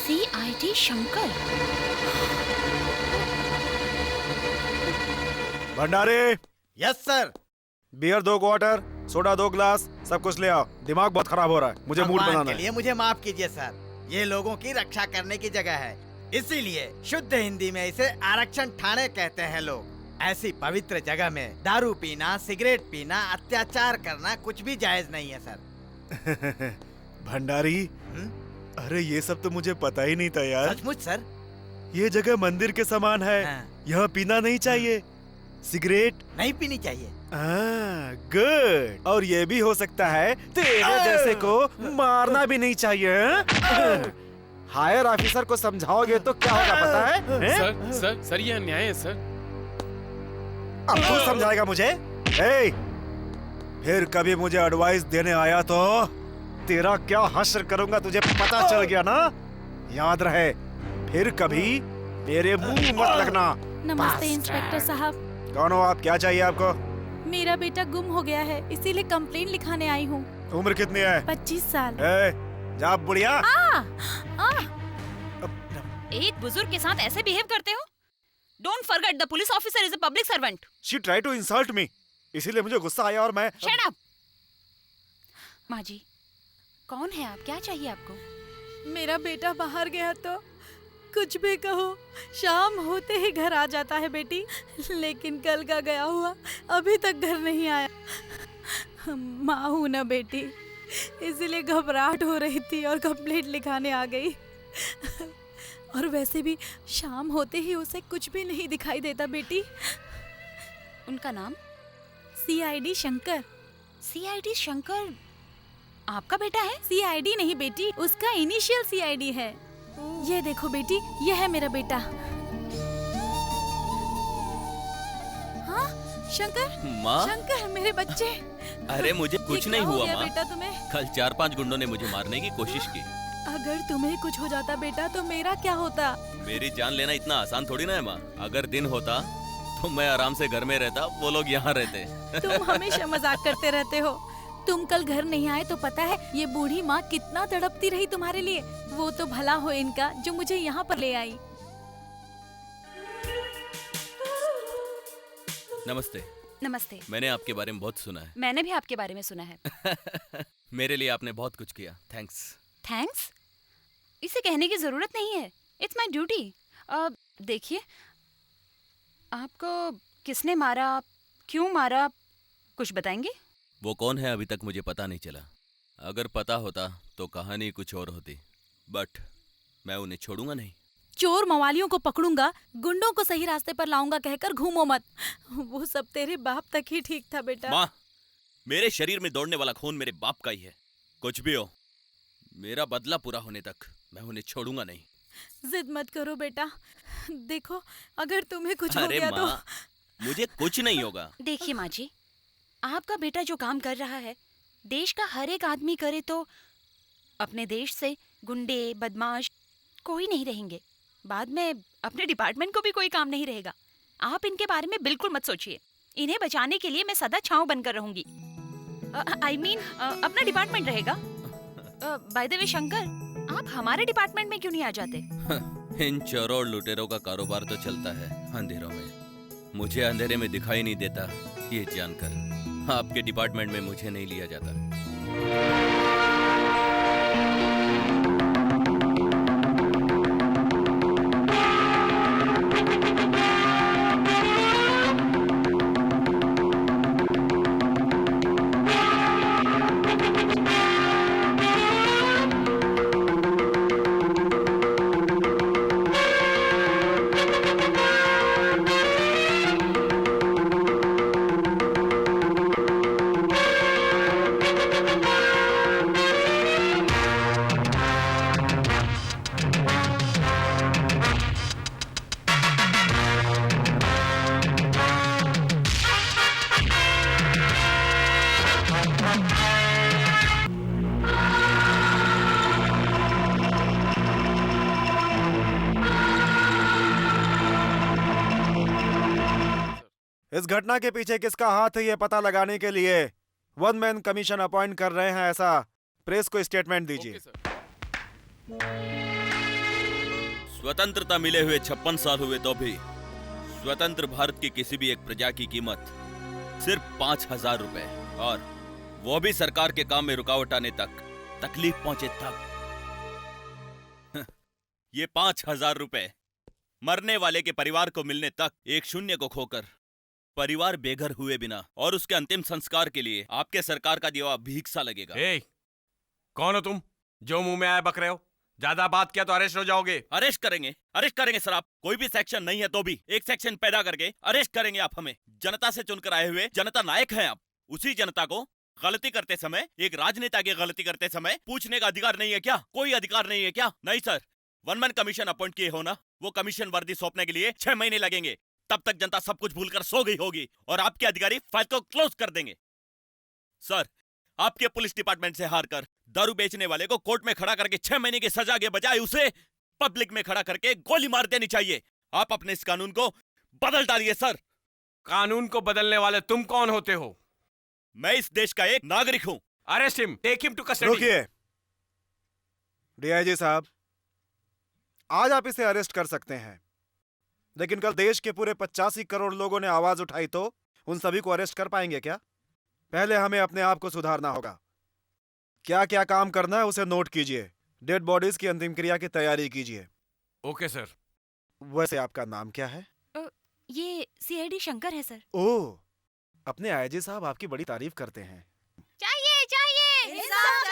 CID Shankar. Bhandare. Yes sir. Beer 2 quarter, soda 2 glass, सब कुछ ले आओ। दिमाग बहुत खराब हो रहा है, मुझे मूड भगवान बनाना के लिए मुझे माफ कीजिए सर, ये लोगों की रक्षा करने की जगह है, इसीलिए शुद्ध हिंदी में इसे आरक्षण ठाणे कहते हैं लोग। ऐसी पवित्र जगह में दारू पीना, सिगरेट पीना, अत्याचार करना कुछ भी जायज नहीं है सर। भंडारी, अरे ये सब तो मुझे पता ही नहीं था यार। सचमुच सर? ये जगह मंदिर के समान है, यहाँ पीना नहीं चाहिए, सिगरेट नहीं पीनी चाहिए। गुड। और ये भी हो सकता है तेरे जैसे को मारना भी नहीं चाहिए। हायर ऑफिसर को समझाओगे तो क्या होगा पता है? सर ये अन्याय है सर। अब तू समझाएगा मुझे? फिर कभी मुझे एडवाइस देने आया तो तेरा क्या हश्र करूंगा तुझे पता चल गया ना? याद रहे, फिर कभी मेरे मुंह मत लगना। नमस्ते इंस्पेक्टर साहब। कौन हो आप? क्या चाहिए आपको? मेरा बेटा गुम हो गया है, इसीलिए कंप्लेंट लिखाने आई हूँ। उम्र कितनी है? 25 साल। जा बुढ़िया। एक बुजुर्ग के साथ ऐसे बिहेव करते हो? Don't forget the police officer is a public servant. She tried to insult me, इसीलिए मुझे गुस्सा आया और मैं। Shut up. माँ जी, कौन है आप? क्या चाहिए आपको? मेरा बेटा बाहर गया तो कुछ भी कहो, शाम होते ही घर आ जाता है बेटी, लेकिन कल का गया हुआ अभी तक घर नहीं आया। माँ हूँ ना बेटी, इसीलिए घबराहट हो रही थी और कंप्लेंट लिखाने आ गई। और वैसे भी शाम होते ही उसे कुछ भी नहीं दिखाई देता बेटी। उनका नाम? सीआईडी शंकर। सीआईडी शंकर आपका बेटा है? सीआईडी नहीं बेटी, उसका इनिशियल सीआईडी है। ये देखो बेटी, ये है मेरा बेटा। हाँ शंकर, माँ? शंकर मेरे बच्चे। अरे मुझे कुछ ये नहीं क्या हो हुआ गया माँ। बेटा तुम्हें? कल 4-5 गुंडों ने मुझे मारने की कोशिश की। अगर तुम्हें कुछ हो जाता बेटा तो मेरा क्या होता? मेरी जान लेना इतना आसान थोड़ी ना है माँ। अगर दिन होता तो मैं आराम से घर में रहता, वो लोग यहाँ रहते। तुम हमेशा मजाक करते रहते हो। तुम कल घर नहीं आए तो पता है ये बूढ़ी माँ कितना तड़पती रही तुम्हारे लिए। वो तो भला हो इनका जो मुझे यहाँ पर ले आई। नमस्ते। नमस्ते। मैंने आपके बारे में बहुत सुना है। मैंने भी आपके बारे में सुना है। मेरे लिए आपने बहुत कुछ किया, थैंक्स। थैंक्स? इसे कहने की जरूरत नहीं है, इट्स माई ड्यूटी। देखिए, आपको किसने मारा, क्यों मारा, कुछ बताएंगे? वो कौन है अभी तक मुझे पता नहीं चला। अगर पता होता तो कहानी कुछ और होती, बट मैं उन्हें छोड़ूंगा नहीं। चोर मवालियों को पकड़ूंगा, गुंडों को सही रास्ते पर लाऊंगा कहकर घूमो मत। वो सब तेरे बाप तक ही ठीक था बेटा। माँ, मेरे शरीर में दौड़ने वाला खून मेरे बाप का ही है। कुछ भी हो, मेरा बदला पूरा होने तक मैं उन्हें छोड़ूंगा नहीं। जिद मत करो बेटा। देखो, अगर तुम्हें कुछ हो अरे गया तो माँ, मुझे कुछ नहीं होगा। देखिए माँ जी, आपका बेटा जो काम कर रहा है, देश का हर एक आदमी करे तो अपने देश से गुंडे, बदमाश कोई नहीं रहेंगे। बाद में अपने डिपार्टमेंट को भी कोई काम नहीं रहेगा। आप इनके बारे में बिल्कुल मत सोचिए। इन्हें बचाने के लिए मैं सदा छांव बनकर रहूंगी। I mean, अपना डिपार्टमेंट रहेगा। बाय द वे शंकर, आप हमारे डिपार्टमेंट में क्यों नहीं आ जाते? इन चोरों और लुटेरों का कारोबार तो चलता है अंधेरों में। मुझे अंधेरे में दिखाई नहीं देता, ये जानकर आपके डिपार्टमेंट में मुझे नहीं लिया जाता। इस घटना के पीछे किसका हाथ है ये पता लगाने के लिए वन मैन कमीशन अपॉइंट कर रहे हैं। ऐसा प्रेस को स्टेटमेंट दीजिए। स्वतंत्रता मिले हुए 56 साल हुए तो भी स्वतंत्र भारत की किसी भी एक प्रजा की कीमत सिर्फ 5,000 रुपए, और वो भी सरकार के काम में रुकावट आने तक, तकलीफ पहुंचे तब। ये 5,000 रुपए मरने वाले के परिवार को मिलने तक, एक शून्य को खोकर परिवार बेघर हुए बिना, और उसके अंतिम संस्कार के लिए आपके सरकार का दिया भीख सा लगेगा। कौन हो तुम जो मुंह में आया बक रहे हो? ज्यादा बात किया तो अरेस्ट हो जाओगे। अरेस्ट करेंगे सर। आप कोई भी सेक्शन नहीं है तो भी एक सेक्शन पैदा करके अरेस्ट करेंगे आप हमें। जनता से चुनकर आए हुए जनता नायक हैं आप। उसी जनता को गलती करते समय, एक राजनेता की गलती करते समय पूछने का अधिकार नहीं है क्या? कोई अधिकार नहीं है क्या? नहीं sir, one man commission appoint किए हो ना, वो कमीशन वर्दी सौंपने के लिए 6 महीने लगेंगे। तब तक जनता सब कुछ भूलकर सो गई होगी और आपके अधिकारी फाइल को क्लोज कर देंगे। सर, आपके पुलिस डिपार्टमेंट से हारकर दारू बेचने वाले को कोर्ट में खड़ा करके 6 महीने की सजा के बजाय उसे पब्लिक में खड़ा करके गोली मार देनी चाहिए। आप अपने इस कानून को बदल डालिए सर। कानून को बदलने वाले तुम कौन होते हो? मैं इस देश का एक नागरिक हूं। Arrest him, take him to custody. रुकिए डीआईजी साहब, आज आप इसे अरेस्ट कर सकते हैं, लेकिन कल देश के पूरे 85 करोड़ लोगों ने आवाज उठाई तो उन सभी को अरेस्ट कर पाएंगे क्या? पहले हमें अपने आप को सुधारना होगा। क्या क्या काम करना है उसे नोट कीजिए। डेड बॉडीज की अंतिम क्रिया की तैयारी कीजिए। Okay sir. वैसे आपका नाम क्या है? ये सीआईडी शंकर है सर। ओह, अपने आईजी साहब आपकी बड़ी तारीफ करते हैं। चाहिए चाहिए, इंसाफ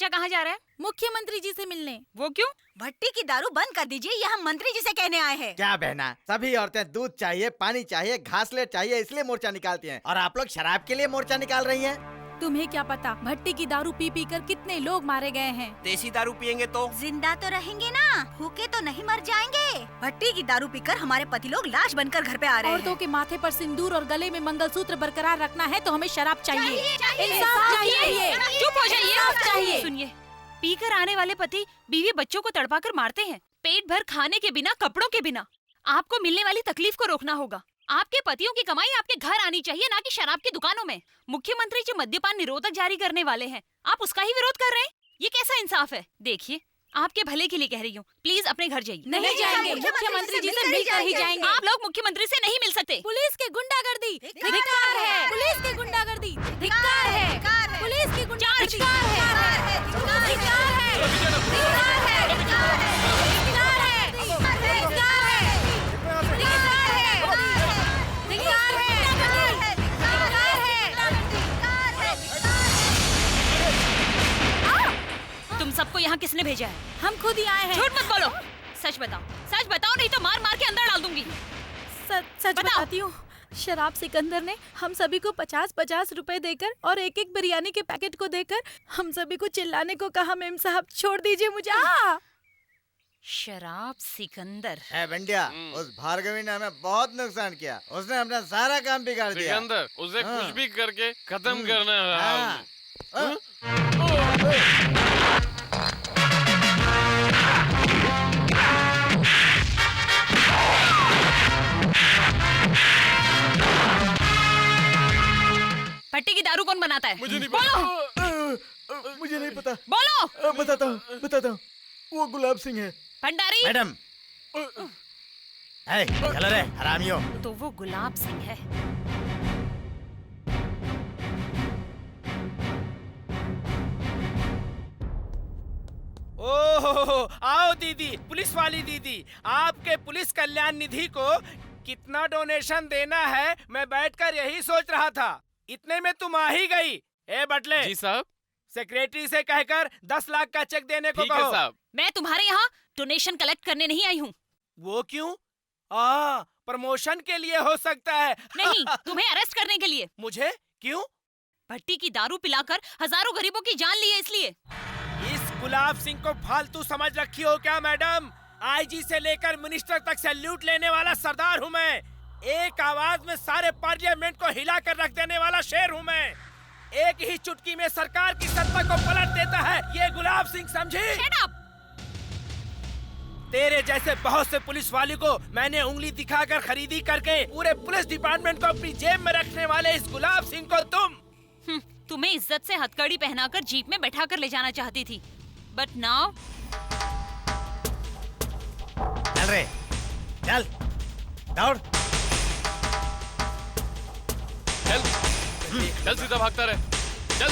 खर्चा कहाँ जा रहा है? मुख्यमंत्री जी से मिलने। वो क्यों? भट्टी की दारू बंद कर दीजिए, ये हम मंत्री जी से कहने आए हैं। क्या बहना, सभी औरतें दूध चाहिए, पानी चाहिए, घासलेट चाहिए, इसलिए मोर्चा निकालती हैं। और आप लोग शराब के लिए मोर्चा निकाल रही हैं। तुम्हें क्या पता भट्टी की दारू पी पी कर कितने लोग मारे गए हैं। देसी दारू पियेंगे तो जिंदा तो रहेंगे ना, भूखे तो नहीं मर जाएंगे। भट्टी की दारू पीकर हमारे पति लोग लाश बनकर घर पे आ रहे हैं। औरतों के माथे पर सिंदूर और गले में मंगलसूत्र बरकरार रखना है तो हमें शराब चाहिए। चाहिए, इंसाफ चाहिए। चुप हो जाइए। इंसाफ चाहिए। सुनिए, पीकर आने वाले पति बीवी बच्चों को तड़पा कर मारते हैं, पेट भर खाने के बिना, कपड़ों के बिना। आपको मिलने वाली तकलीफ को रोकना होगा। आपके पतियों की कमाई आपके घर आनी चाहिए, ना कि शराब की दुकानों में। मुख्यमंत्री जी मद्यपान निरोधक जारी करने वाले हैं, आप उसका ही विरोध कर रहे हैं? ये कैसा इंसाफ है? देखिए, आपके भले के लिए कह रही हूँ, प्लीज अपने घर जाइए। नहीं जाएंगे, मुख्यमंत्री जी से मिलकर ही जाएंगे। आप लोग मुख्यमंत्री से नहीं मिल सकते। पुलिस की गुंडागर्दी धिक्कार है। पुलिस की गुंडागर्दी धिक्कार है। पुलिस की गुंडागर्दी धिक्कार है। धिक्कार है। धिक्कार है। धिक्कार है। धिक्कार है। धिक्कार है। तुम सबको यहाँ किसने भेजा है? हम खुद ही आए हैं। झूठ मत बोलो, सच बताओ। सच बताओ, नहीं तो मार मार के अंदर डाल दूंगी। सच बताती हूँ। शराब सिकंदर ने हम सभी को 50-50 रुपए देकर और एक एक बिरयानी के पैकेट को देकर हम सभी को चिल्लाने को कहा। मेम साहब छोड़ दीजिए मुझे। शराब सिकंदर है बंडिया, उस भार्गवी ने हमें बहुत नुकसान किया। उसने अपना सारा काम बिगाड़ दिया। सिकंदर, उसे कुछ भी करके खत्म करना है। भट्टी की दारू कौन बनाता है? मुझे नहीं बोलो। मुझे नहीं पता। बोलो। बताता हूँ। वो गुलाब सिंह है। भंडारी। मैडम, चलो रे हरामियों। तो वो गुलाब सिंह है। ओहो, आओ दीदी, पुलिस वाली दीदी। आपके पुलिस कल्याण निधि को कितना डोनेशन देना है, मैं बैठकर यही सोच रहा था। इतने में तुम आ ही गई। ए बटले जी साहब। सेक्रेटरी से कहकर 10 लाख का चेक देने को ठीक है कहो। साहब। मैं तुम्हारे यहाँ डोनेशन कलेक्ट करने नहीं आई हूँ। वो क्यों? प्रमोशन के लिए हो सकता है। नहीं, तुम्हें अरेस्ट करने के लिए। मुझे? क्यों? भट्टी की दारू पिलाकर हजारों गरीबों की जान ली है, इसलिए। इस गुलाब सिंह को फालतू समझ रखी हो क्या मैडम? आईजी से लेकर मिनिस्टर तक सैल्यूट लेने वाला सरदार हूँ मैं। एक आवाज में सारे पार्लियामेंट को हिला कर रख देने वाला शेर हूँ मैं। एक ही चुटकी में सरकार की सत्ता को पलट देता है ये गुलाब सिंह, समझी? Shut up! तेरे जैसे बहुत से पुलिस वाले को मैंने उंगली दिखाकर खरीदी करके पूरे पुलिस डिपार्टमेंट को अपनी जेब में रखने वाले इस गुलाब सिंह को तुम्हें इज्जत से हथकड़ी पहनाकर जीप में बैठाकर ले जाना चाहती थी, बट नाउ चल रे, चल, दौड़। चल सीधा भागता रहे। चल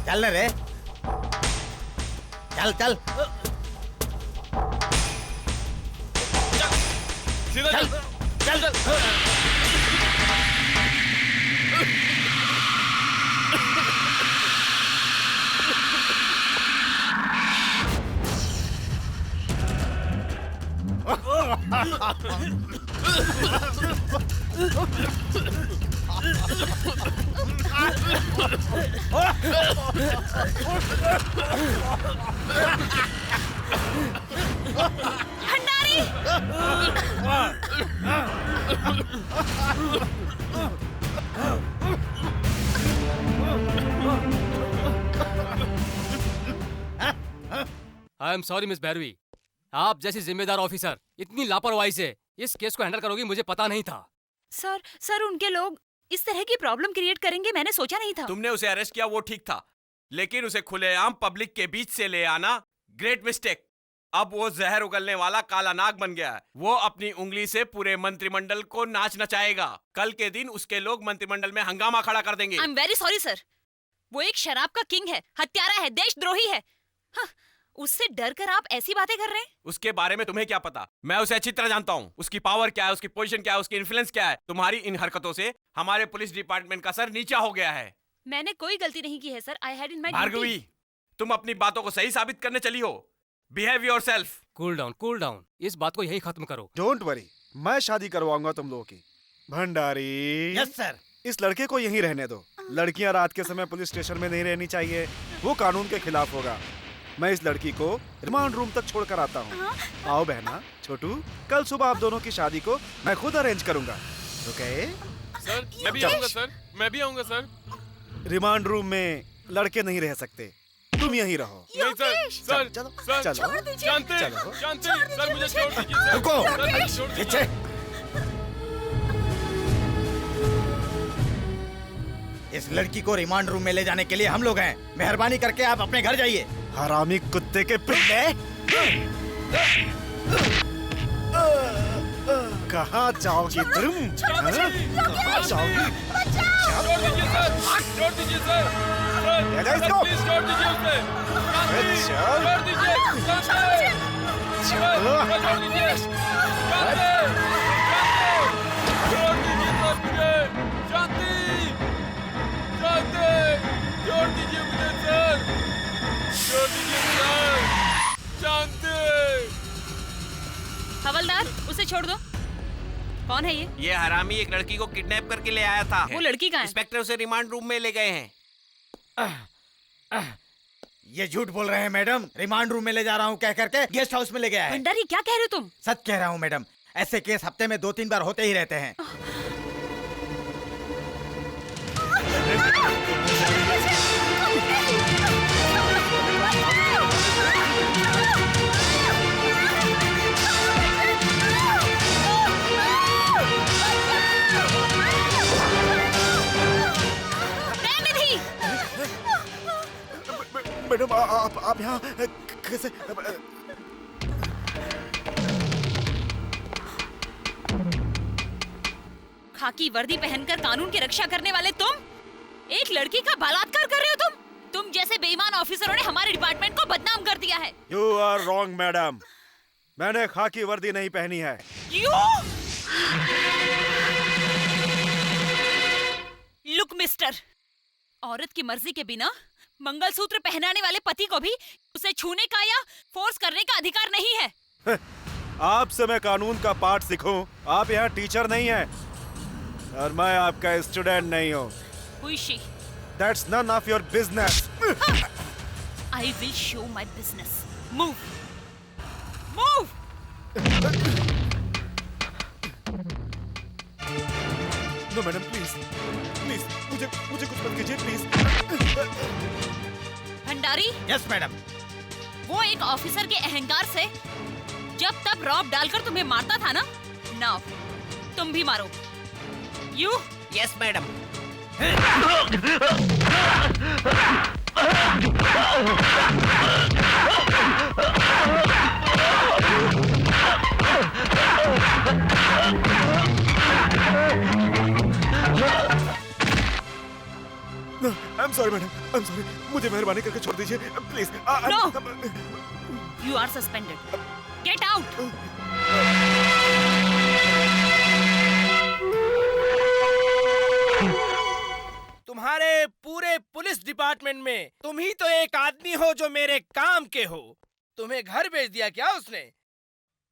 चल रे, चल चल सीधा चल चल चल। भंडारी! आई एम सॉरी मिस भैरवी, आप जैसी जिम्मेदार ऑफिसर इतनी लापरवाही से इस केस को हैंडल करोगी मुझे पता नहीं था। सर उनके लोग इस तरह की प्रॉब्लम क्रिएट करेंगे मैंने सोचा नहीं था। तुमने उसे अरेस्ट किया वो ठीक था, लेकिन उसे खुलेआम पब्लिक के बीच से ले आना ग्रेट मिस्टेक। अब वो जहर उगलने वाला काला नाग बन गया है। वो अपनी उंगली से पूरे मंत्रिमंडल को नाच नचाएगा। कल के दिन उसके लोग मंत्रिमंडल में हंगामा खड़ा कर देंगे। I am very sorry sir. वो एक शराब का किंग है, हत्यारा है, देशद्रोही है। हाँ, उससे डर कर आप ऐसी बातें कर रहे हैं? उसके बारे में तुम्हें क्या पता? मैं उसे अच्छी तरह जानता हूँ। उसकी पावर क्या है, उसकी पोजीशन क्या है, उसकी इन्फ्लुएंस क्या है। तुम्हारी इन हरकतों से हमारे पुलिस डिपार्टमेंट का सर नीचा हो गया है। मैंने कोई गलती नहीं की है sir. I had in my Bhargavi, तुम अपनी बातों को सही साबित करने चली हो। Behave yourself. कूल डाउन, इस बात को यही खत्म करो। डोंट वरी, मैं शादी करवाऊंगा तुम लोगों की। भंडारी। Yes sir. इस लड़के को यहीं रहने दो। लड़कियां रात के समय पुलिस स्टेशन में नहीं रहनी चाहिए, वो कानून के खिलाफ होगा। मैं इस लड़की को रिमांड रूम तक छोड़कर आता हूँ। आओ बहना, छोटू, कल सुबह आप दोनों की शादी को मैं खुद अरेंज करूंगा। ओके? सर मैं भी आऊंगा सर, मैं भी आऊंगा सर। रिमांड रूम में लड़के नहीं रह सकते, तुम यहीं रहो। नहीं सर, सर, चलो, सर, चलो, शांति, चलो। शांति, सर मुझे छोड़ दीजिए सर। रुको। सर, मुझे छोड़ दीजिए। पीछे। इस लड़की को रिमांड रूम में ले जाने के लिए हम लोग हैं। मेहरबानी करके आप अपने घर जाइए। हरामी कुत्ते के पिल्ले। कहाँ जाओगी तुम? कहाँ जाओगी? छोड़ दीजिए सर, छोड़ दीजिए सर, ले जाओ सर, इसको। प्लीज छोड़ दीजिए उसे। शांति, चल। छोड़ दीजिए, शांति, सर, छोड़ दीजिए, शांति, छोड़ दीजिए सर मुझे, शांति, शांति, छोड़ दीजिए मुझे सर, छोड़ दीजिए सर, शांति। हवलदार, उसे छोड़ दो। कौन है ये? ये हरामी एक लड़की को किडनैप करके ले आया था। वो लड़की कहाँ है? इंस्पेक्टर उसे रिमांड रूम में ले गए हैं। ये झूठ बोल रहे हैं मैडम। रिमांड रूम में ले जा रहा हूँ कह करके गेस्ट हाउस में ले गया है। भंडारी, क्या कह रहे हो तुम? सच कह रहा हूँ मैडम, ऐसे केस हफ्ते में 2-3 बार होते ही रहते हैं। मैडम आप यहाँ कैसे? खाकी वर्दी पहनकर कानून की रक्षा करने वाले तुम एक लड़की का बलात्कार कर रहे हो। तुम जैसे बेईमान ऑफिसरों ने हमारे डिपार्टमेंट को बदनाम कर दिया है। यू आर रॉन्ग मैडम, मैंने खाकी वर्दी नहीं पहनी है। लुक मिस्टर, औरत की मर्जी के बिना मंगलसूत्र पहनाने वाले पति को भी उसे छूने का या फोर्स करने का अधिकार नहीं है। आपसे मैं कानून का पाठ सीखूं? आप यहाँ टीचर नहीं हैं और मैं आपका स्टूडेंट नहीं हूँ। Who is she? That's none of your business. I will show my business. Move. Move. No madam, please please मुझे कुछ मत कीजिए प्लीज। भंडारी। Yes madam. वो एक ऑफिसर के अहंकार से जब तब रॉब डालकर तुम्हें मारता था ना, नाउ तुम भी मारो। You. Yes madam. I'm sorry madam, I'm sorry, मुझे मेहरबानी करके छोड़ दीजिए please. No. You are suspended. Get out. तुम्हारे पूरे पुलिस डिपार्टमेंट में तुम ही तो एक आदमी हो जो मेरे काम के हो। तुम्हें घर भेज दिया क्या उसने?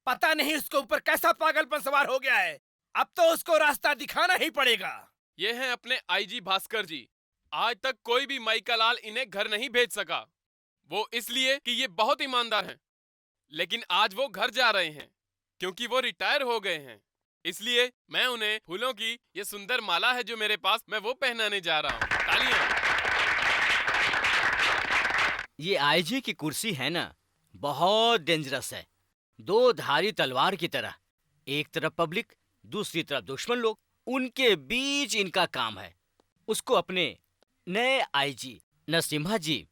पता नहीं उसके ऊपर कैसा पागलपन सवार हो गया है। अब तो उसको रास्ता दिखाना ही पड़ेगा। ये हैं अपने आईजी भास्कर जी। आज तक कोई भी माइका लाल इन्हें घर नहीं भेज सका। वो इसलिए कि ये बहुत ईमानदार हैं। लेकिन आज वो घर जा रहे हैं क्योंकि वो रिटायर हो गए हैं। इसलिए मैं उन्हें फूलों की ये सुंदर माला है जो मेरे पास, मैं वो पहनाने जा रहा हूँ। तालियां। ये आईजी की कुर्सी है ना, बहुत डेंजरस है। दो धारी तलवार की तरह, एक तरफ पब्लिक, दूसरी तरफ दुश्मन लोग, उनके बीच इनका काम है। उसको अपने नए आईजी नरसिम्हा जी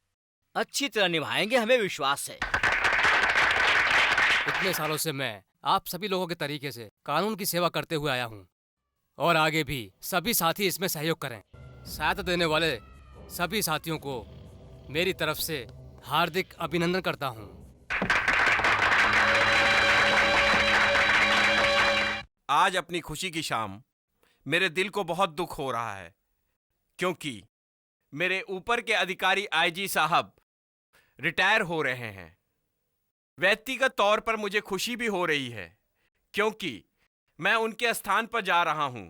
अच्छी तरह निभाएंगे, हमें विश्वास है। इतने सालों से मैं आप सभी लोगों के तरीके से कानून की सेवा करते हुए आया हूँ और आगे भी सभी साथी इसमें सहयोग करें। साथ देने वाले सभी साथियों को मेरी तरफ से हार्दिक अभिनंदन करता हूँ। आज अपनी खुशी की शाम मेरे दिल को बहुत दुख हो रहा है क्योंकि मेरे ऊपर के अधिकारी आईजी साहब रिटायर हो रहे हैं। व्यक्तिगत तौर पर मुझे खुशी भी हो रही है क्योंकि मैं उनके स्थान पर जा रहा हूं।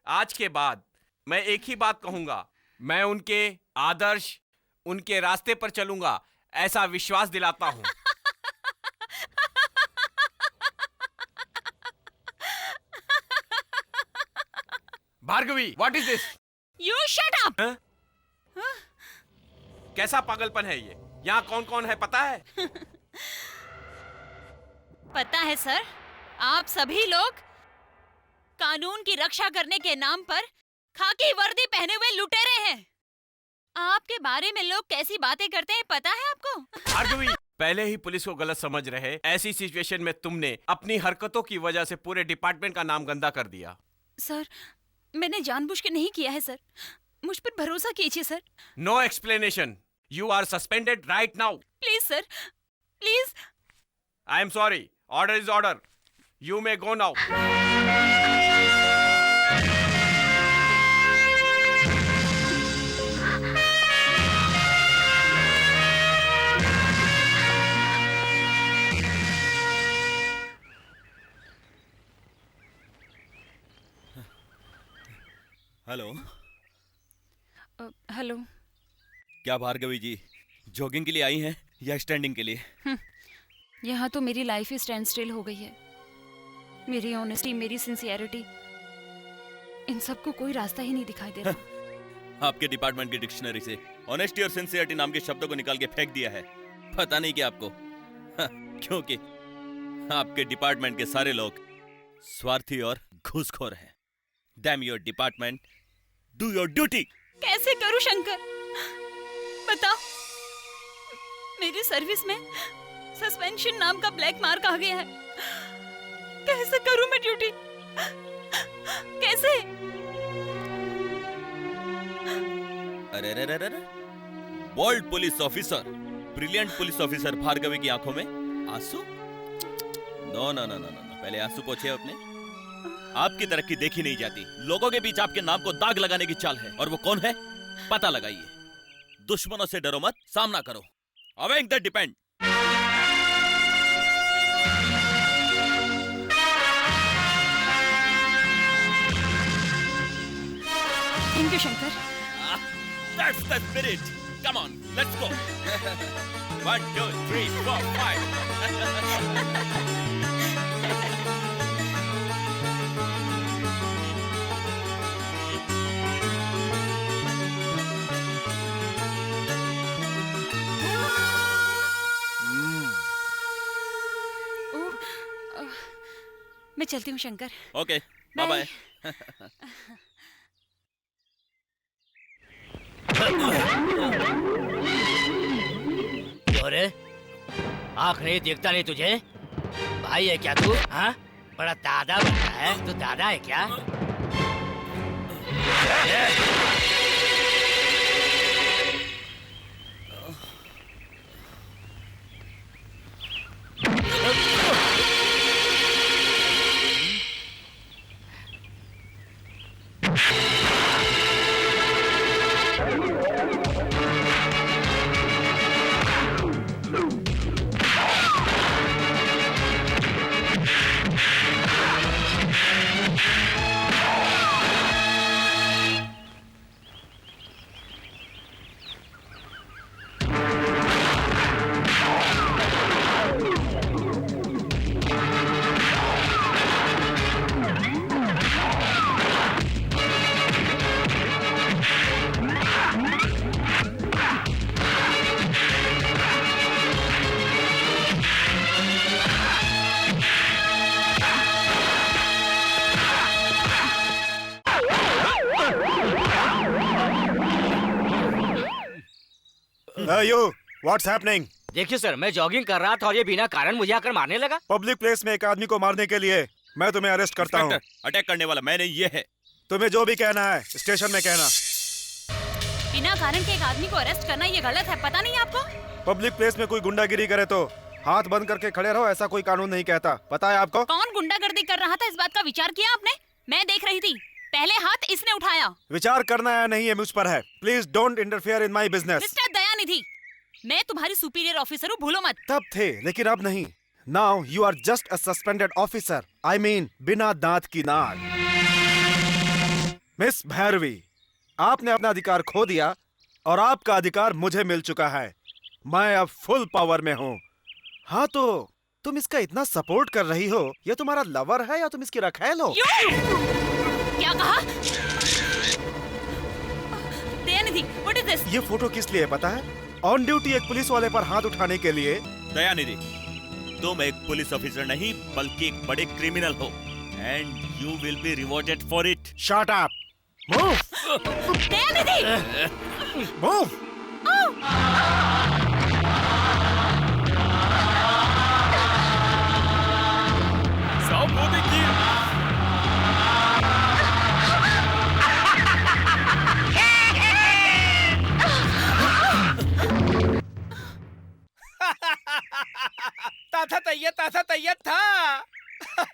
आज के बाद मैं एक ही बात कहूंगा, मैं उनके आदर्श, उनके रास्ते पर चलूंगा, ऐसा विश्वास दिलाता हूं। Bhargavi, what is this? You shut up. कैसा पागलपन है ये? यहाँ कौन कौन है पता है? पता है सर, आप सभी लोग कानून की रक्षा करने के नाम पर खाकी वर्दी पहने हुए लुटेरे हैं। आपके बारे में लोग कैसी बातें करते हैं पता है आपको? भार्गवी, पहले ही पुलिस को गलत समझ रहे, ऐसी सिचुएशन में तुमने अपनी हरकतों की वजह से पूरे डिपार्टमेंट का नाम गंदा कर दिया। सर, मैंने जानबूझ के नहीं किया है सर, मुझ पर भरोसा कीजिए sir. No explanation, you are suspended right now. Please sir, please. I am sorry, order is order, you may go now. Hello. Hello. क्या भार्गवी जी जॉगिंग के लिए आई हैं या स्टैंडिंग के लिए? यहाँ तो मेरी लाइफ ही स्टैंड स्टिल हो गई है। मेरी ऑनेस्टी, मेरी सिंसियरिटी, इन सब को कोई रास्ता ही नहीं दिखाई दे रहा। आपके डिपार्टमेंट की डिक्शनरी से ऑनेस्टी और सिंसियरिटी नाम के शब्दों को निकाल के फेंक दिया है। पता नहीं क्या आपको? क्योंकि आपके डिपार्टमेंट के सारे लोग स्वार्थी और घूसखोर हैं। Dam your department, do your duty. कैसे करूं शंकर, बताओ। मेरी सर्विस में सस्पेंशन नाम का ब्लैक मार्क आ गया है। कैसे करूं मैं ड्यूटी? कैसे? अरे रे रे रे, bold police officer, brilliant police officer Bhargavi की आंखों में आंसू? No no no no no, पहले आंसू पोंछे अपने। आपकी तरक्की देखी नहीं जाती। लोगों के बीच आपके नाम को दाग लगाने की चाल है, और वो कौन है पता लगाइए। दुश्मनों से डरो मत, सामना करो। अवेंग द डिपेंड। Thank you Shankar. That's the spirit. Come on, let's go. 1 2 3 4 5. मैं चलती हूँ शंकर। Okay, bye bye. अरे आँख नहीं देखता नहीं तुझे? भाई है क्या तू? हाँ, बड़ा दादा बनता है तू? दादा है क्या? You, what's happening? देखिए सर, मैं जॉगिंग कर रहा था और ये बिना कारण मुझे आकर मारने लगा। पब्लिक प्लेस में एक आदमी को मारने के लिए मैं तुम्हें अरेस्ट करता हूँ। अटैक करने वाला मैं नहीं, ये है। तुम्हें जो भी कहना है स्टेशन में कहना। बिना कारण के एक आदमी को अरेस्ट करना ये गलत है, पता नहीं आपको? पब्लिक प्लेस में कोई गुंडागिरी करे तो हाथ बंद करके खड़े रहो, ऐसा कोई कानून नहीं कहता। पता है आपको? कौन गुंडागर्दी कर रहा था, इस बात का विचार किया आपने? मैं देख रही थी। पहले हाथ इसने उठाया। विचार करना या नहीं है मुझ पर है। Please don't interfere in my business. Mister Dayanidhi, मैं तुम्हारी सुपीरियर ऑफिसर हूँ, भूलो मत। तब थे लेकिन अब नहीं। Now you are just a suspended officer. I mean बिना दांत की नाक। मिस भैरवी, आपने अपना अधिकार खो दिया और आपका अधिकार मुझे मिल चुका है। मैं अब फुल पावर में हूँ। हाँ तो तुम इसका इतना सपोर्ट कर रही हो, ये तुम्हारा लवर है या तुम इसकी रखैल हो? क्या कहा? Dayanidhi, what is this? ये फोटो किस लिए पता है? ऑन ड्यूटी एक पुलिस वाले पर हाथ उठाने के लिए। दयानिधि, तुम एक पुलिस ऑफिसर नहीं बल्कि एक बड़े क्रिमिनल हो and you will be rewarded for it. Shut up. Move. Dayanidhi! Move. साहब वो देखिए। ताथा तैयत था।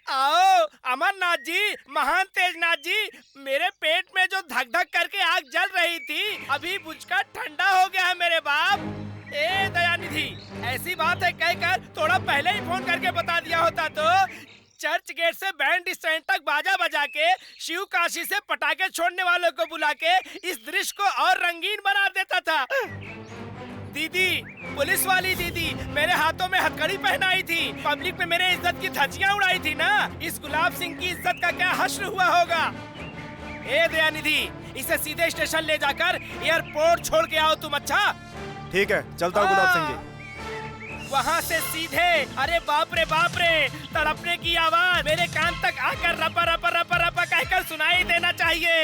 आओ अमरनाथ जी, महान तेजनाथ जी, मेरे पेट में जो धक धक करके आग जल रही थी अभी बुझकर ठंडा हो गया है मेरे बाप। ए दयानिधि, ऐसी बात है कहकर थोड़ा पहले ही फोन करके बता दिया होता तो चर्च गेट से बैंड स्टैंड तक बाजा बजा के शिव काशी से पटाखे छोड़ने वालों को बुला के इस दृश्य को और रंगीन बना देता था। दीदी, पुलिस वाली दीदी मेरे हाथों में हथकड़ी पहनाई थी, पब्लिक में मेरे इज्जत की धज्जियां उड़ाई थी ना। इस गुलाब सिंह की इज्जत का क्या हश्र हुआ होगा। ए दयानिधि, इसे सीधे स्टेशन ले जाकर एयरपोर्ट छोड़ के आओ तुम। अच्छा ठीक है, चलता हूँ गुलाब सिंह जी। वहाँ से सीधे, अरे बाप रे तड़पने की आवाज मेरे कान तक आकर रपा रपा रपा रपा कहकर सुनाई देना चाहिए।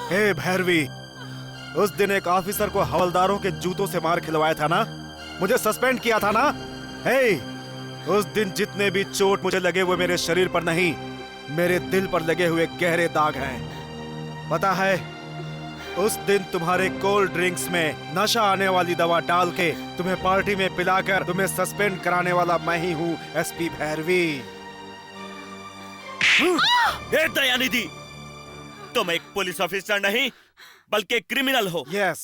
हे भैरवी, उस दिन एक ऑफिसर को हवलदारों के जूतों से मार खिलवाया था ना, मुझे सस्पेंड किया था ना। हे, उस दिन जितने भी चोट मुझे लगे वो मेरे शरीर पर नहीं, मेरे दिल पर लगे हुए गहरे दाग हैं। पता है, उस दिन तुम्हारे कोल्ड ड्रिंक्स में नशा आने वाली दवा डाल के तुम्हें पार्टी में पिलाकर तुम्हें सस्पेंड कराने वाला मैं ही हूँ, एसपी भैरवी। दयानिधि, तुम एक पुलिस ऑफिसर नहीं बल्कि क्रिमिनल हो। Yes,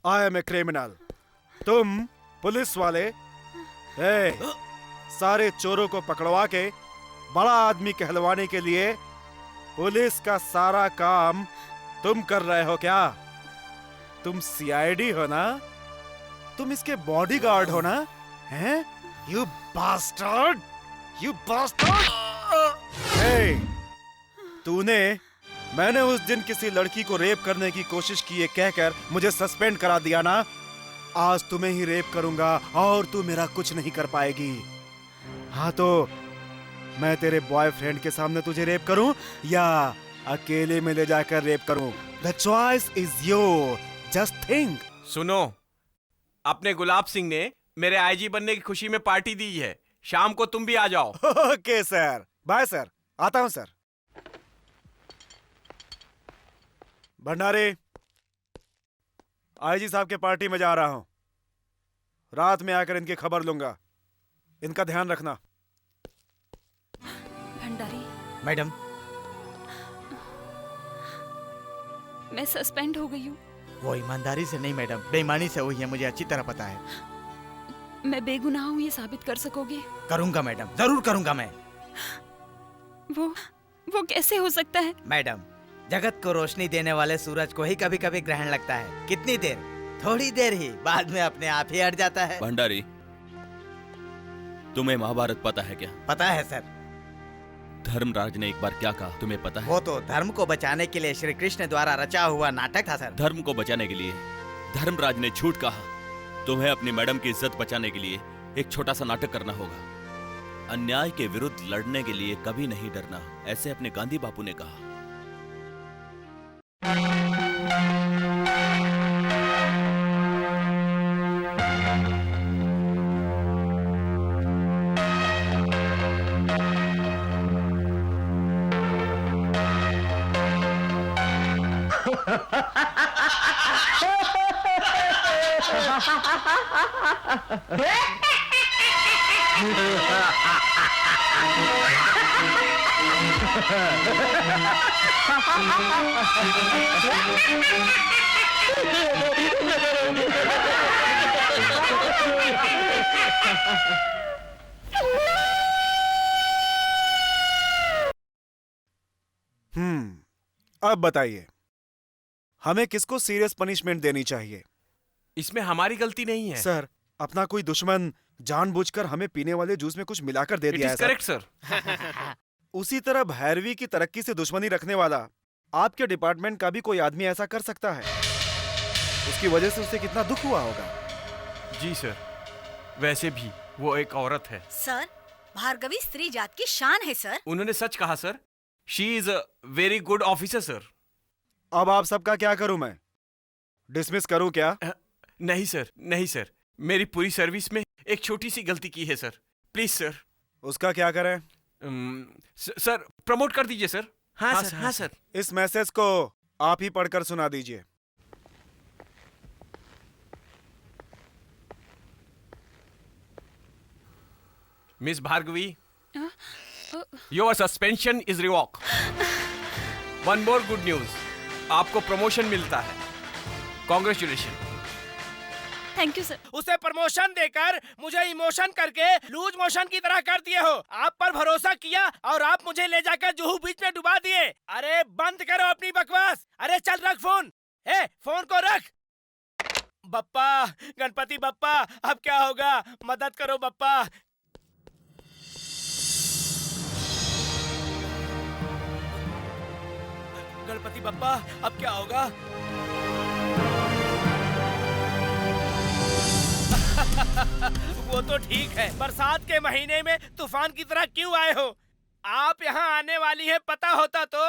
I am a criminal. तुम पुलिस वाले सारे चोरों को पकड़वा के बड़ा आदमी कहलवाने के लिए पुलिस का सारा काम तुम कर रहे हो क्या? तुम सीआईडी हो ना? तुम इसके बॉडीगार्ड हो ना? हैं? You bastard! You bastard! तूने मैंने उस दिन किसी लड़की को रेप करने की कोशिश की है कहकर मुझे सस्पेंड करा दिया ना। आज तुम्हें ही रेप करूंगा और तू मेरा कुछ नहीं कर पाएगी। हाँ तो मैं तेरे बॉयफ्रेंड के सामने तुझे रेप करूं या अकेले में ले जाकर रेप करूं? The choice is yours. Just think. सुनो, अपने गुलाब सिंह ने मेरे आईजी बनने की खुशी में पार्टी दी है, शाम को तुम भी आ जाओ। ओके सर, बाय सर, आता हूं सर। भंडारी, आईजी साहब के पार्टी में जा रहा हूं, रात में आकर इनकी खबर लूंगा, इनका ध्यान रखना। भंडारी, मैडम, मैं सस्पेंड हो गई हूँ। वो ईमानदारी से नहीं मैडम, बेईमानी से हुई है, मुझे अच्छी तरह पता है। मैं बेगुनाह हूँ, ये साबित कर सकोगे? करूंगा मैडम, जरूर करूंगा मैं। वो कैसे हो सकता है? मैडम, जगत को रोशनी देने वाले सूरज को ही कभी कभी ग्रहण लगता है। कितनी देर? थोड़ी देर ही, बाद में अपने आप ही हट जाता है। भंडारी, तुम्हें महाभारत पता है क्या? पता है सर। धर्मराज ने एक बार क्या कहा तुम्हें पता है? वो तो धर्म को बचाने के लिए श्री कृष्ण द्वारा रचा हुआ नाटक था सर। धर्म को बचाने के लिए धर्मराज ने झूठ कहा। तुम्हें अपनी मैडम की इज्जत बचाने के लिए एक छोटा सा नाटक करना होगा। अन्याय के विरुद्ध लड़ने के लिए कभी नहीं डरना, ऐसे अपने गांधी बापू ने कहा। अब बताइए, हमें किसको सीरियस पनिशमेंट देनी चाहिए? इसमें हमारी गलती नहीं है। सर, अपना कोई दुश्मन जानबूझकर हमें पीने वाले जूस में कुछ मिलाकर दे दिया है। Correct sir. उसी तरह भैरवी की तरक्की से दुश्मनी रखने वाला आपके डिपार्टमेंट का भी कोई आदमी ऐसा कर सकता है। उसकी वजह से उसे कितना दुख हुआ होगा। जी सर, वैसे भी वो एक औरत है। सर, भार्गवी स्त्री जात की शान है सर। उन्होंने सच कहा sir. She is a very good officer sir. अब आप सबका क्या करूं मैं? डिसमिस करूं क्या? नहीं सर, नहीं सर, मेरी पूरी सर्विस में एक छोटी सी गलती की है सर। Please sir. उसका क्या करें? सर, प्रमोट कर दीजिए सर। हाँ सर, हाँ सर। इस मैसेज को आप ही पढ़कर सुना दीजिए। Miss Bhargavi, your suspension is revoke. One more good news, आपको प्रमोशन मिलता है। कॉन्ग्रेचुलेशन। Thank you sir. उसे प्रमोशन देकर मुझे इमोशन करके लूज मोशन की तरह कर दिए हो। आप पर भरोसा किया और आप मुझे ले जाकर जुहू बीच में डुबा दिए। अरे बंद करो अपनी बकवास। अरे चल रख फोन। फोन को रख। बप्पा, गणपति बप्पा, अब क्या होगा? मदद करो बप्पा। गणपति बप्पा, अब क्या होगा? वो तो ठीक है, बरसात के महीने में तूफान की तरह क्यों आए हो? आप यहाँ आने वाली हैं पता होता तो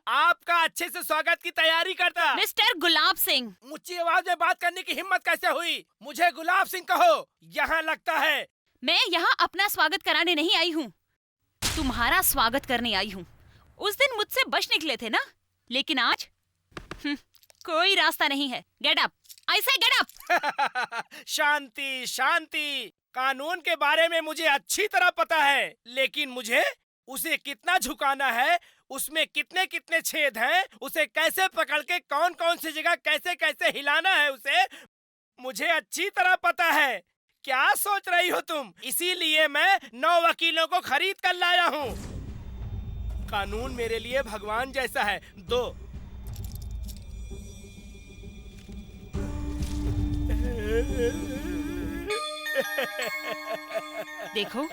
आपका अच्छे से स्वागत की तैयारी करता। मिस्टर गुलाब सिंह, ऊंची आवाज में बात करने की हिम्मत कैसे हुई? मुझे गुलाब सिंह कहो। यहाँ लगता है मैं यहाँ अपना स्वागत कराने नहीं आई हूँ, तुम्हारा स्वागत करने आई हूँ। उस दिन मुझसे बच निकले थे ना, लेकिन आज कोई रास्ता नहीं है। गेट अप, आई से गेट अप। शांति शांति। कानून के बारे में मुझे अच्छी तरह पता है, लेकिन मुझे उसे कितना झुकाना है, उसमें कितने कितने छेद हैं, उसे कैसे पकड़ के कौन कौन सी जगह कैसे कैसे हिलाना है, उसे मुझे अच्छी तरह पता है। क्या सोच रही हो तुम? इसीलिए मैं 9 वकीलों को खरीद कर लाया हूँ। कानून मेरे लिए भगवान जैसा है। दो देखो,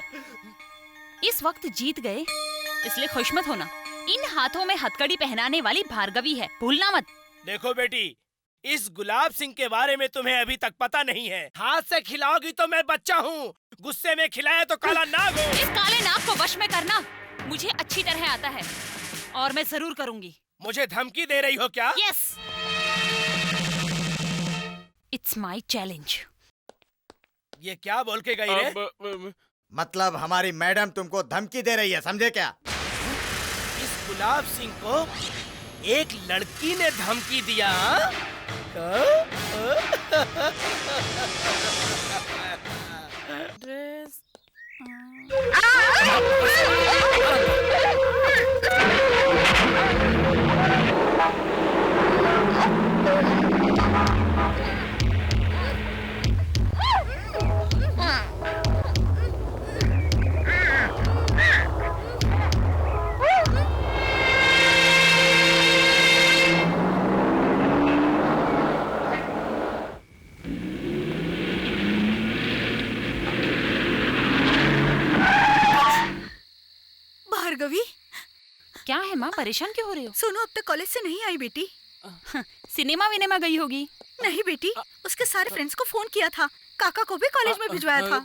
इस वक्त जीत गए इसलिए खुश मत होना। इन हाथों में हथकड़ी पहनाने वाली भार्गवी है, भूलना मत। देखो बेटी, इस गुलाब सिंह के बारे में तुम्हें अभी तक पता नहीं है। हाथ से खिलाओगी तो मैं बच्चा हूँ, गुस्से में खिलाया तो काला नाग हो। इस काले नाग को वश में करना मुझे अच्छी तरह आता है और मैं जरूर करूंगी। मुझे धमकी दे रही हो क्या? Yes, it's my challenge. ये क्या बोल के गई रे? मतलब हमारी मैडम तुमको धमकी दे रही है, समझे क्या? इस गुलाब सिंह को एक लड़की ने धमकी दिया। भार्गवी, क्या है माँ, परेशान क्यों हो रही हो? सोनू अब तक कॉलेज से नहीं आई बेटी। सिनेमा विनेमा गई होगी। नहीं बेटी, उसके सारे फ्रेंड्स को फोन किया था, काका को भी कॉलेज में भिजवाया था।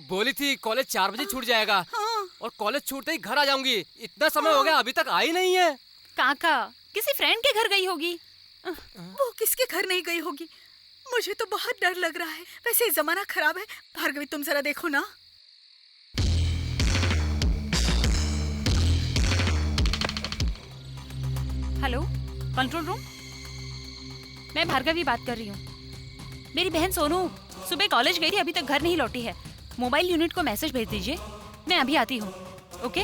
बोली थी कॉलेज 4 बजे छूट जाएगा। हाँ। और कॉलेज छूटते ही घर आ जाऊंगी। इतना समय हो गया, अभी तक आई नहीं है। काका किसी फ्रेंड के घर गई होगी। वो किसके घर नहीं गई होगी? मुझे तो बहुत डर लग रहा है। वैसे जमाना खराब है। भार्गवी, तुम जरा देखो ना। Hello, control room. मैं भार्गवी बात कर रही हूँ। मेरी बहन सोनू सुबह कॉलेज गई थी, अभी तक घर नहीं लौटी है। मोबाइल यूनिट को मैसेज भेज दीजिए, मैं अभी आती हूँ। ओके?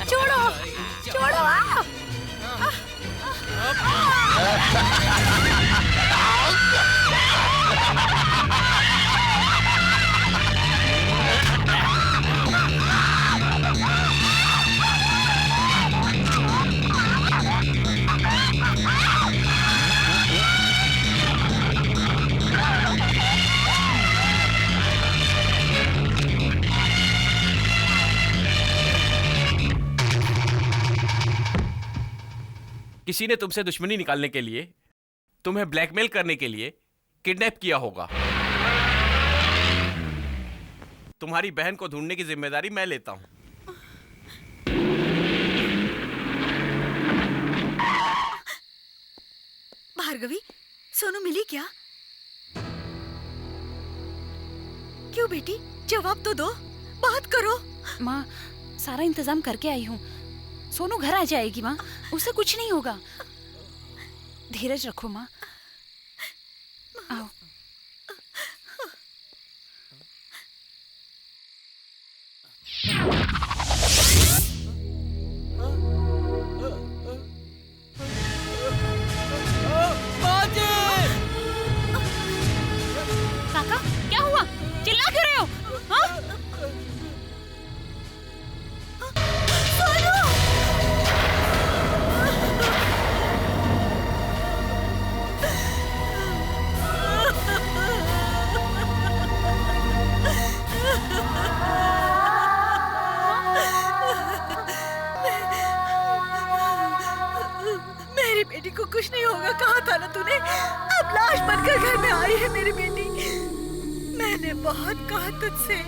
छोड़ो छोड़ो। किसी ने तुमसे दुश्मनी निकालने के लिए, तुम्हें ब्लैकमेल करने के लिए किडनैप किया होगा। तुम्हारी बहन को ढूंढने की जिम्मेदारी मैं लेता हूं। भार्गवी, सोनू मिली क्या? क्यों बेटी, जवाब तो दो, बात करो। माँ, सारा इंतजाम करके आई हूँ। सोनू घर आ जाएगी माँ, उसे कुछ नहीं होगा। धीरज रखो माँ। आओ। काका, क्या हुआ? चिल्ला क्यों रहे हो? हाँ? मेरी बेटी को कुछ नहीं होगा, कहा था ना तूने। अब लाश बनकर घर में आई है मेरी बेटी। मैंने बहुत कहा तुझसे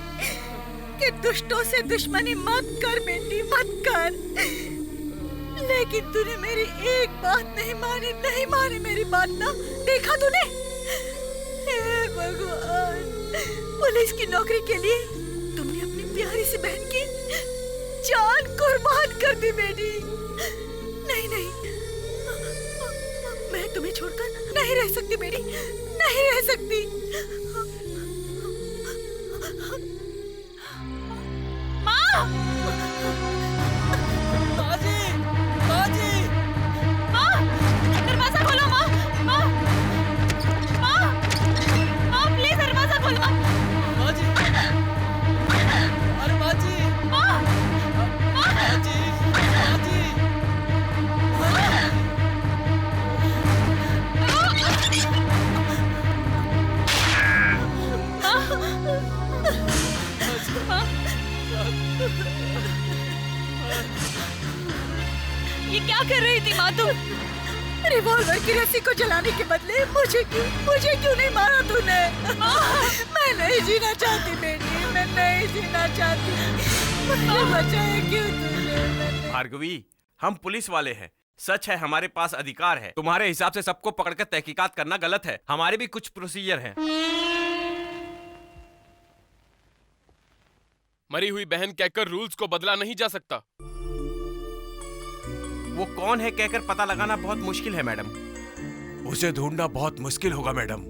कि दुष्टों से दुश्मनी मत कर बेटी, मत कर। लेकिन तूने मेरी एक बात नहीं मानी मेरी बात ना। देखा तूने? हे भगवान, पुलिस की नौकरी के लिए तुमने अपनी प्यारी सी बहन की जान कुर्बान कर दी बेटी। नहीं नहीं, मैं तुम्हें छोड़कर नहीं रह सकती बेटी, नहीं रह सकती। माँ! माँ! दरवाजा खोलो माँ! माँ! माँ! माँ, प्लीज दरवाजा खोलो माँ! अरे बाजी! माँ! माँ! बाजी! ये क्या कर रही थी माँ तुम? रिवॉल्वर की रस्सी को जलाने के बदले मुझे क्यों नहीं मारा तूने? मैं नहीं जीना चाहती बेटी, मैं नहीं जीना चाहती। मुझे बचाया क्यों तूने? भार्गवी, हम पुलिस वाले हैं। सच है, हमारे पास अधिकार है। तुम्हारे हिसाब से सबको पकड़कर तहकीकात करना गलत है। हमारे भी कुछ प्रोसीजर हैं। मरी हुई बहन कहकर रूल्स को बदला नहीं जा सकता। वो कौन है कहकर पता लगाना बहुत मुश्किल है मैडम। उसे ढूंढना बहुत मुश्किल होगा मैडम।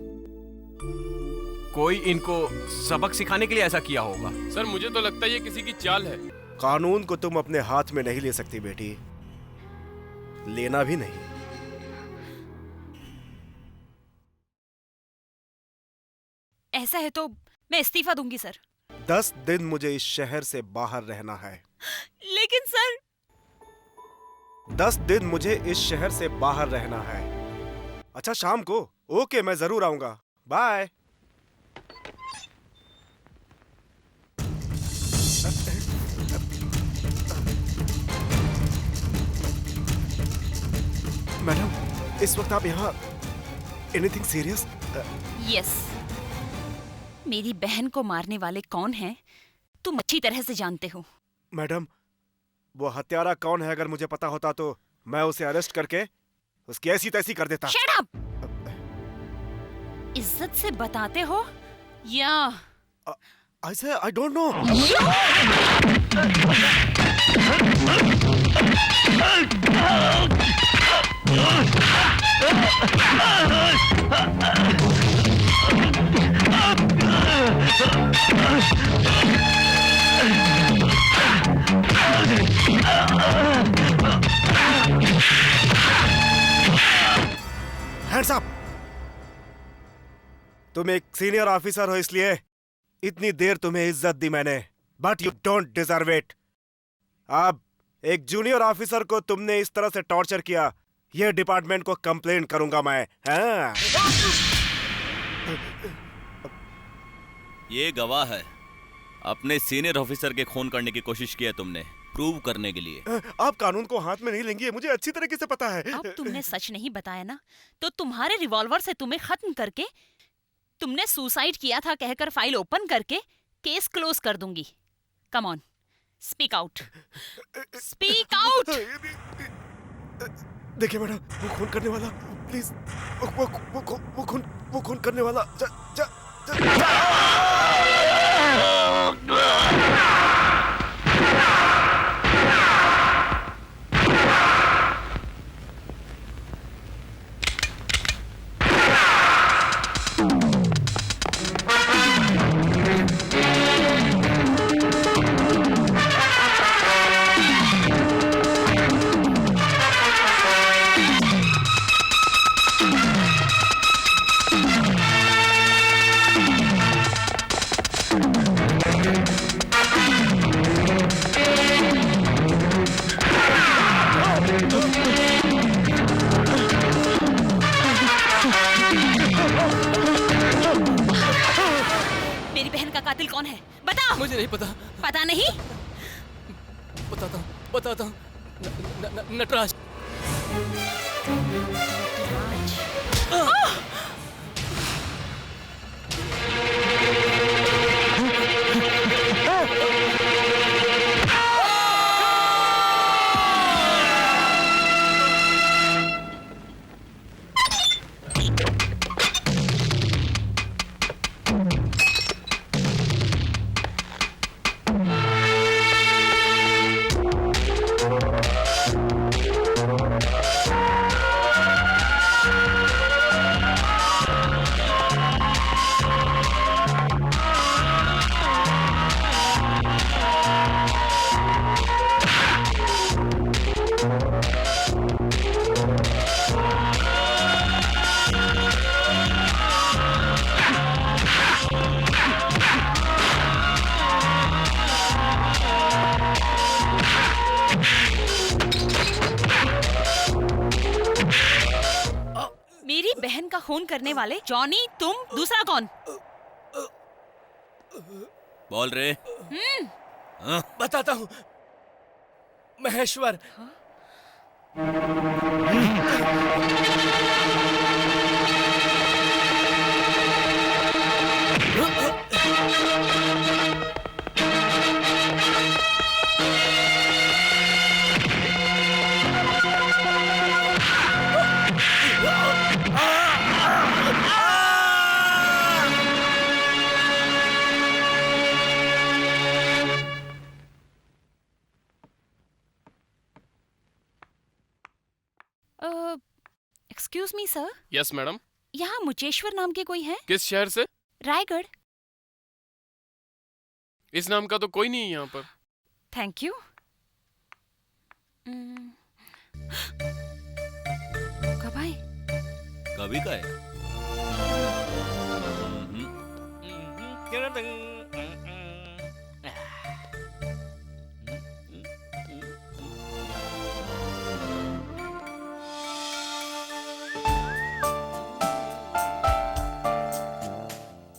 कोई इनको सबक सिखाने के लिए ऐसा किया होगा। सर, मुझे तो लगता है ये किसी की चाल है। कानून को तुम अपने हाथ में नहीं ले सकती बेटी, लेना भी नहीं। ऐसा है तो मैं इस्तीफा दूंगी सर। 10 दिन मुझे इस शहर से बाहर रहना है। लेकिन सर, 10 दिन मुझे इस शहर से बाहर रहना है। अच्छा, शाम को? ओके, मैं जरूर आऊंगा। बाय। मैडम, इस वक्त आप यहाँ एनीथिंग सीरियस? यस। मेरी बहन को मारने वाले कौन हैं तुम अच्छी तरह से जानते हो। मैडम, वो हत्यारा कौन है अगर मुझे पता होता तो मैं उसे अरेस्ट करके उसकी ऐसी तैसी कर देता। Shut up! इज्जत से बताते हो या I say I don't know. Hands up! तुम एक सीनियर ऑफिसर हो इसलिए इतनी देर तुम्हें इज्जत दी मैंने, but you don't deserve it. अब एक जूनियर ऑफिसर को तुमने इस तरह से टॉर्चर किया, ये डिपार्टमेंट को कंप्लेन करूंगा मैं। हाँ। ये गवाह है। अपने सीनियर ऑफिसर के खून करने की कोशिश की है तुमने, प्रूव करने के लिए। आप कानून को हाथ में नहीं लेंगी, मुझे अच्छी तरीके से पता है। अब तुमने सच नहीं बताया ना, तो तुम्हारे रिवॉल्वर से तुम्हें खत्म करके तुमने सुसाइड किया था कहकर फाइल ओपन करके केस क्लोज कर दूंगी। Come on, speak out, speak out. देखिए मैडम, वो खून करने वाला, प्लीज, वो खून करने वाला मेरी बहन का कातिल कौन है? बताओ। मुझे नहीं पता। पता नहीं? बताता हूँ। नटराज। मेरी बहन का खून करने वाले जॉनी, तुम, दूसरा कौन? बोल रे। बताता हूँ, Maheshwar. Excuse me sir. Yes madam. यहाँ मुचेश्वर नाम के कोई है? किस शहर से? रायगढ़। इस नाम का तो कोई नहीं है यहाँ पर। Thank you. कब आए? कभी का है?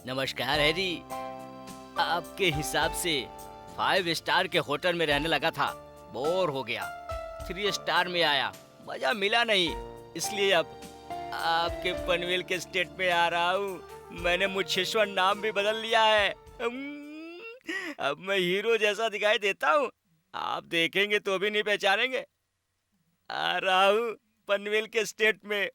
नमस्कार हैरी। आपके हिसाब से 5 स्टार के होटल में रहने लगा था, बोर हो गया। 3 स्टार में आया, मजा मिला नहीं, इसलिए अब आपके पनवेल के स्टेट में आ रहा हूँ। मैंने मुचेश्वर नाम भी बदल लिया है। अब मैं हीरो जैसा दिखाई देता हूँ, आप देखेंगे तो भी नहीं पहचानेंगे। आ रहा हूँ पनवेल के स्टेट में।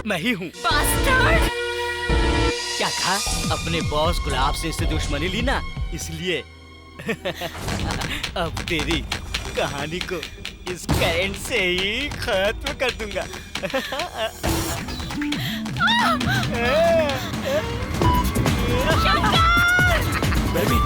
मैं ही हूँ। बास्टर्ड! क्या कहा? अपने बॉस गुलाब सिंह से दुश्मनी ली ना, इसलिए अब तेरी कहानी को इस कैंट से ही खत्म कर दूंगा। बेबी,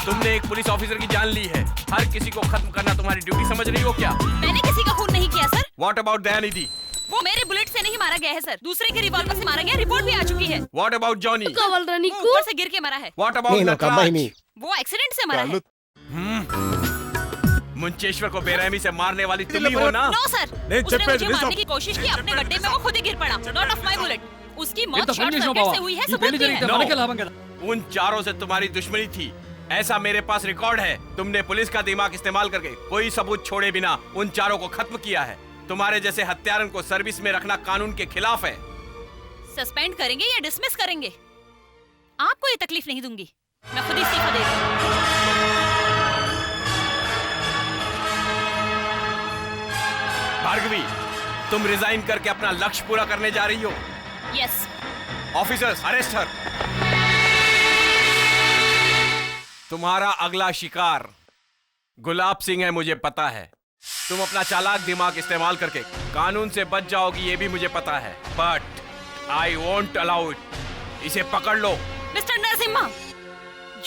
तुमने एक पुलिस ऑफिसर की जान ली है। हर किसी को खत्म करना तुम्हारी ड्यूटी समझ रही हो क्या? मैंने किसी का खून नहीं किया सर। What about Dayanidhi? वो मेरे बुलेट से नहीं मारा गया है सर, दूसरे के रिवॉल्वर से मारा गया। रिपोर्ट भी आ चुकी है। What about Johnny? ऊपर से गिर के मरा है। What about Nataraj? वो एक्सीडेंट से मरा है। मुंचेश्वर को बेरहमी से मारने वाली तुम ही हो ना? नो सर, उसने मुझे मारने की कोशिश की, अपने गड्ढे में वो खुद ही गिर पड़ा। Not of my bullet. उसकी मौत शॉर्ट सर्किट से हुई है, सबूत भी है। उन चारों से तुम्हारी दुश्मनी थी, ऐसा मेरे पास रिकॉर्ड है। तुमने पुलिस का दिमाग इस्तेमाल करके कोई सबूत छोड़े बिना उन चारों को खत्म किया है। तुम्हारे जैसे हत्यारन को सर्विस में रखना कानून के खिलाफ है। सस्पेंड करेंगे या डिसमिस करेंगे? आपको ये तकलीफ नहीं दूंगी, मैं खुद ही इस्तीफा दे रही हूं। भार्गवी, तुम रिजाइन करके अपना लक्ष्य पूरा करने जा रही हो। यस। ऑफिसर्स, अरेस्ट हर। तुम्हारा अगला शिकार गुलाब सिंह है, मुझे पता है। तुम अपना चालाक दिमाग इस्तेमाल करके कानून से बच जाओगी, ये भी मुझे पता है। But I won't allow it. इसे पकड़ लो। मिस्टर नरसिम्हा,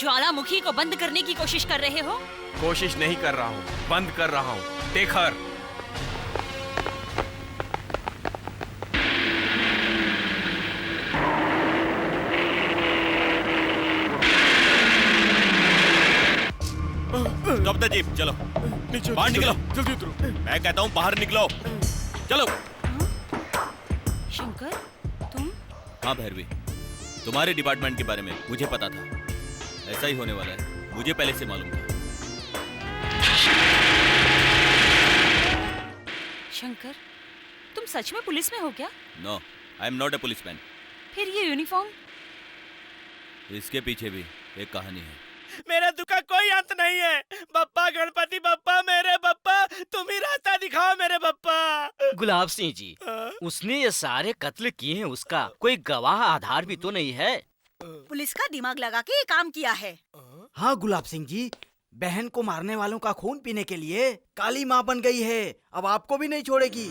ज्वालामुखी को बंद करने की कोशिश कर रहे हो? कोशिश नहीं कर रहा हूँ, बंद कर रहा हूँ। Take her. Stop the jeep, चलो बाहर निकलो। जल्दी उतरो। मैं कहता हूँ बाहर निकलो, चलो। शंकर, तुम? हाँ भैरवी, तुम्हारे डिपार्टमेंट के बारे में मुझे पता था। ऐसा ही होने वाला है, मुझे पहले से मालूम था। शंकर, तुम सच में पुलिस में हो क्या? No, I am not a policeman. फिर ये यूनिफॉर्म? इसके पीछे भी एक कहानी है। मेरे दुख का कोई अंत नहीं है। बप्पा गणपति बप्पा, मेरे बप्पा, तुम ही रास्ता दिखाओ मेरे बप्पा। गुलाब सिंह जी, उसने ये सारे कत्ल किए हैं, उसका कोई गवाह आधार भी तो नहीं है। पुलिस का दिमाग लगा के ये काम किया है। हाँ गुलाब सिंह जी, बहन को मारने वालों का खून पीने के लिए काली माँ बन गई है, अब आपको भी नहीं छोड़ेगी।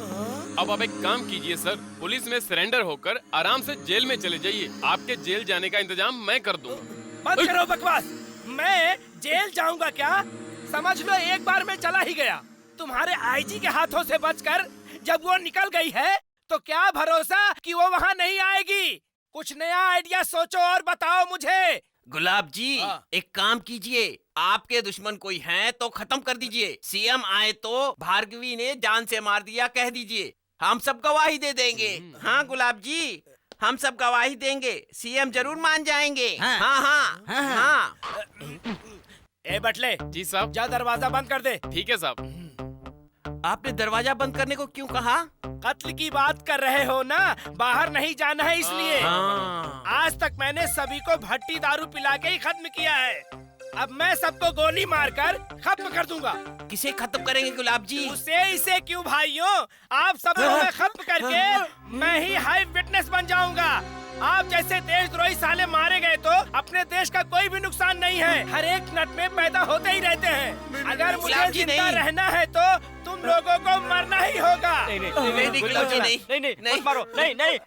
अब आप एक काम कीजिए सर, पुलिस में सरेंडर होकर आराम से जेल में चले जाइए। आपके जेल जाने का इंतजाम मैं कर दूंगा। मत करो बकवास। मैं जेल जाऊंगा क्या? समझ लो एक बार मैं चला ही गया। तुम्हारे आईजी के हाथों से बचकर जब वो निकल गई है तो क्या भरोसा कि वो वहाँ नहीं आएगी। कुछ नया आइडिया सोचो और बताओ मुझे। गुलाब जी, एक काम कीजिए, आपके दुश्मन कोई हैं तो खत्म कर दीजिए। सीएम आए तो भार्गवी ने जान से मार दिया कह दीजिए, हम सब गवाही दे देंगे। हाँ गुलाब जी, हम सब गवाही देंगे, सीएम जरूर मान जाएंगे। हाँ हाँ हाँ, हाँ। ए बटले जी साहब। जा दरवाजा बंद कर दे। ठीक है साहब। आपने दरवाजा बंद करने को क्यों कहा? कत्ल की बात कर रहे हो ना, बाहर नहीं जाना है इसलिए। आज तक मैंने सभी को भट्टी दारू पिला के ही खत्म किया है। अब मैं सबको गोली मारकर खत्म कर दूंगा। किसे खत्म करेंगे गुलाब जी? उसे इसे क्यों भाइयों, आप सबको मैं खत्म करके मैं ही हाई विटनेस बन जाऊंगा। आप जैसे देशद्रोही साले मारे गए तो अपने देश का कोई भी नुकसान नहीं है। हर एक मिनट में पैदा होते ही रहते हैं। अगर मुझे जिंदा रहना है तो तुम लोगों को मरना ही होगा। नहीं गुलाब जी, नहीं मारो, नहीं।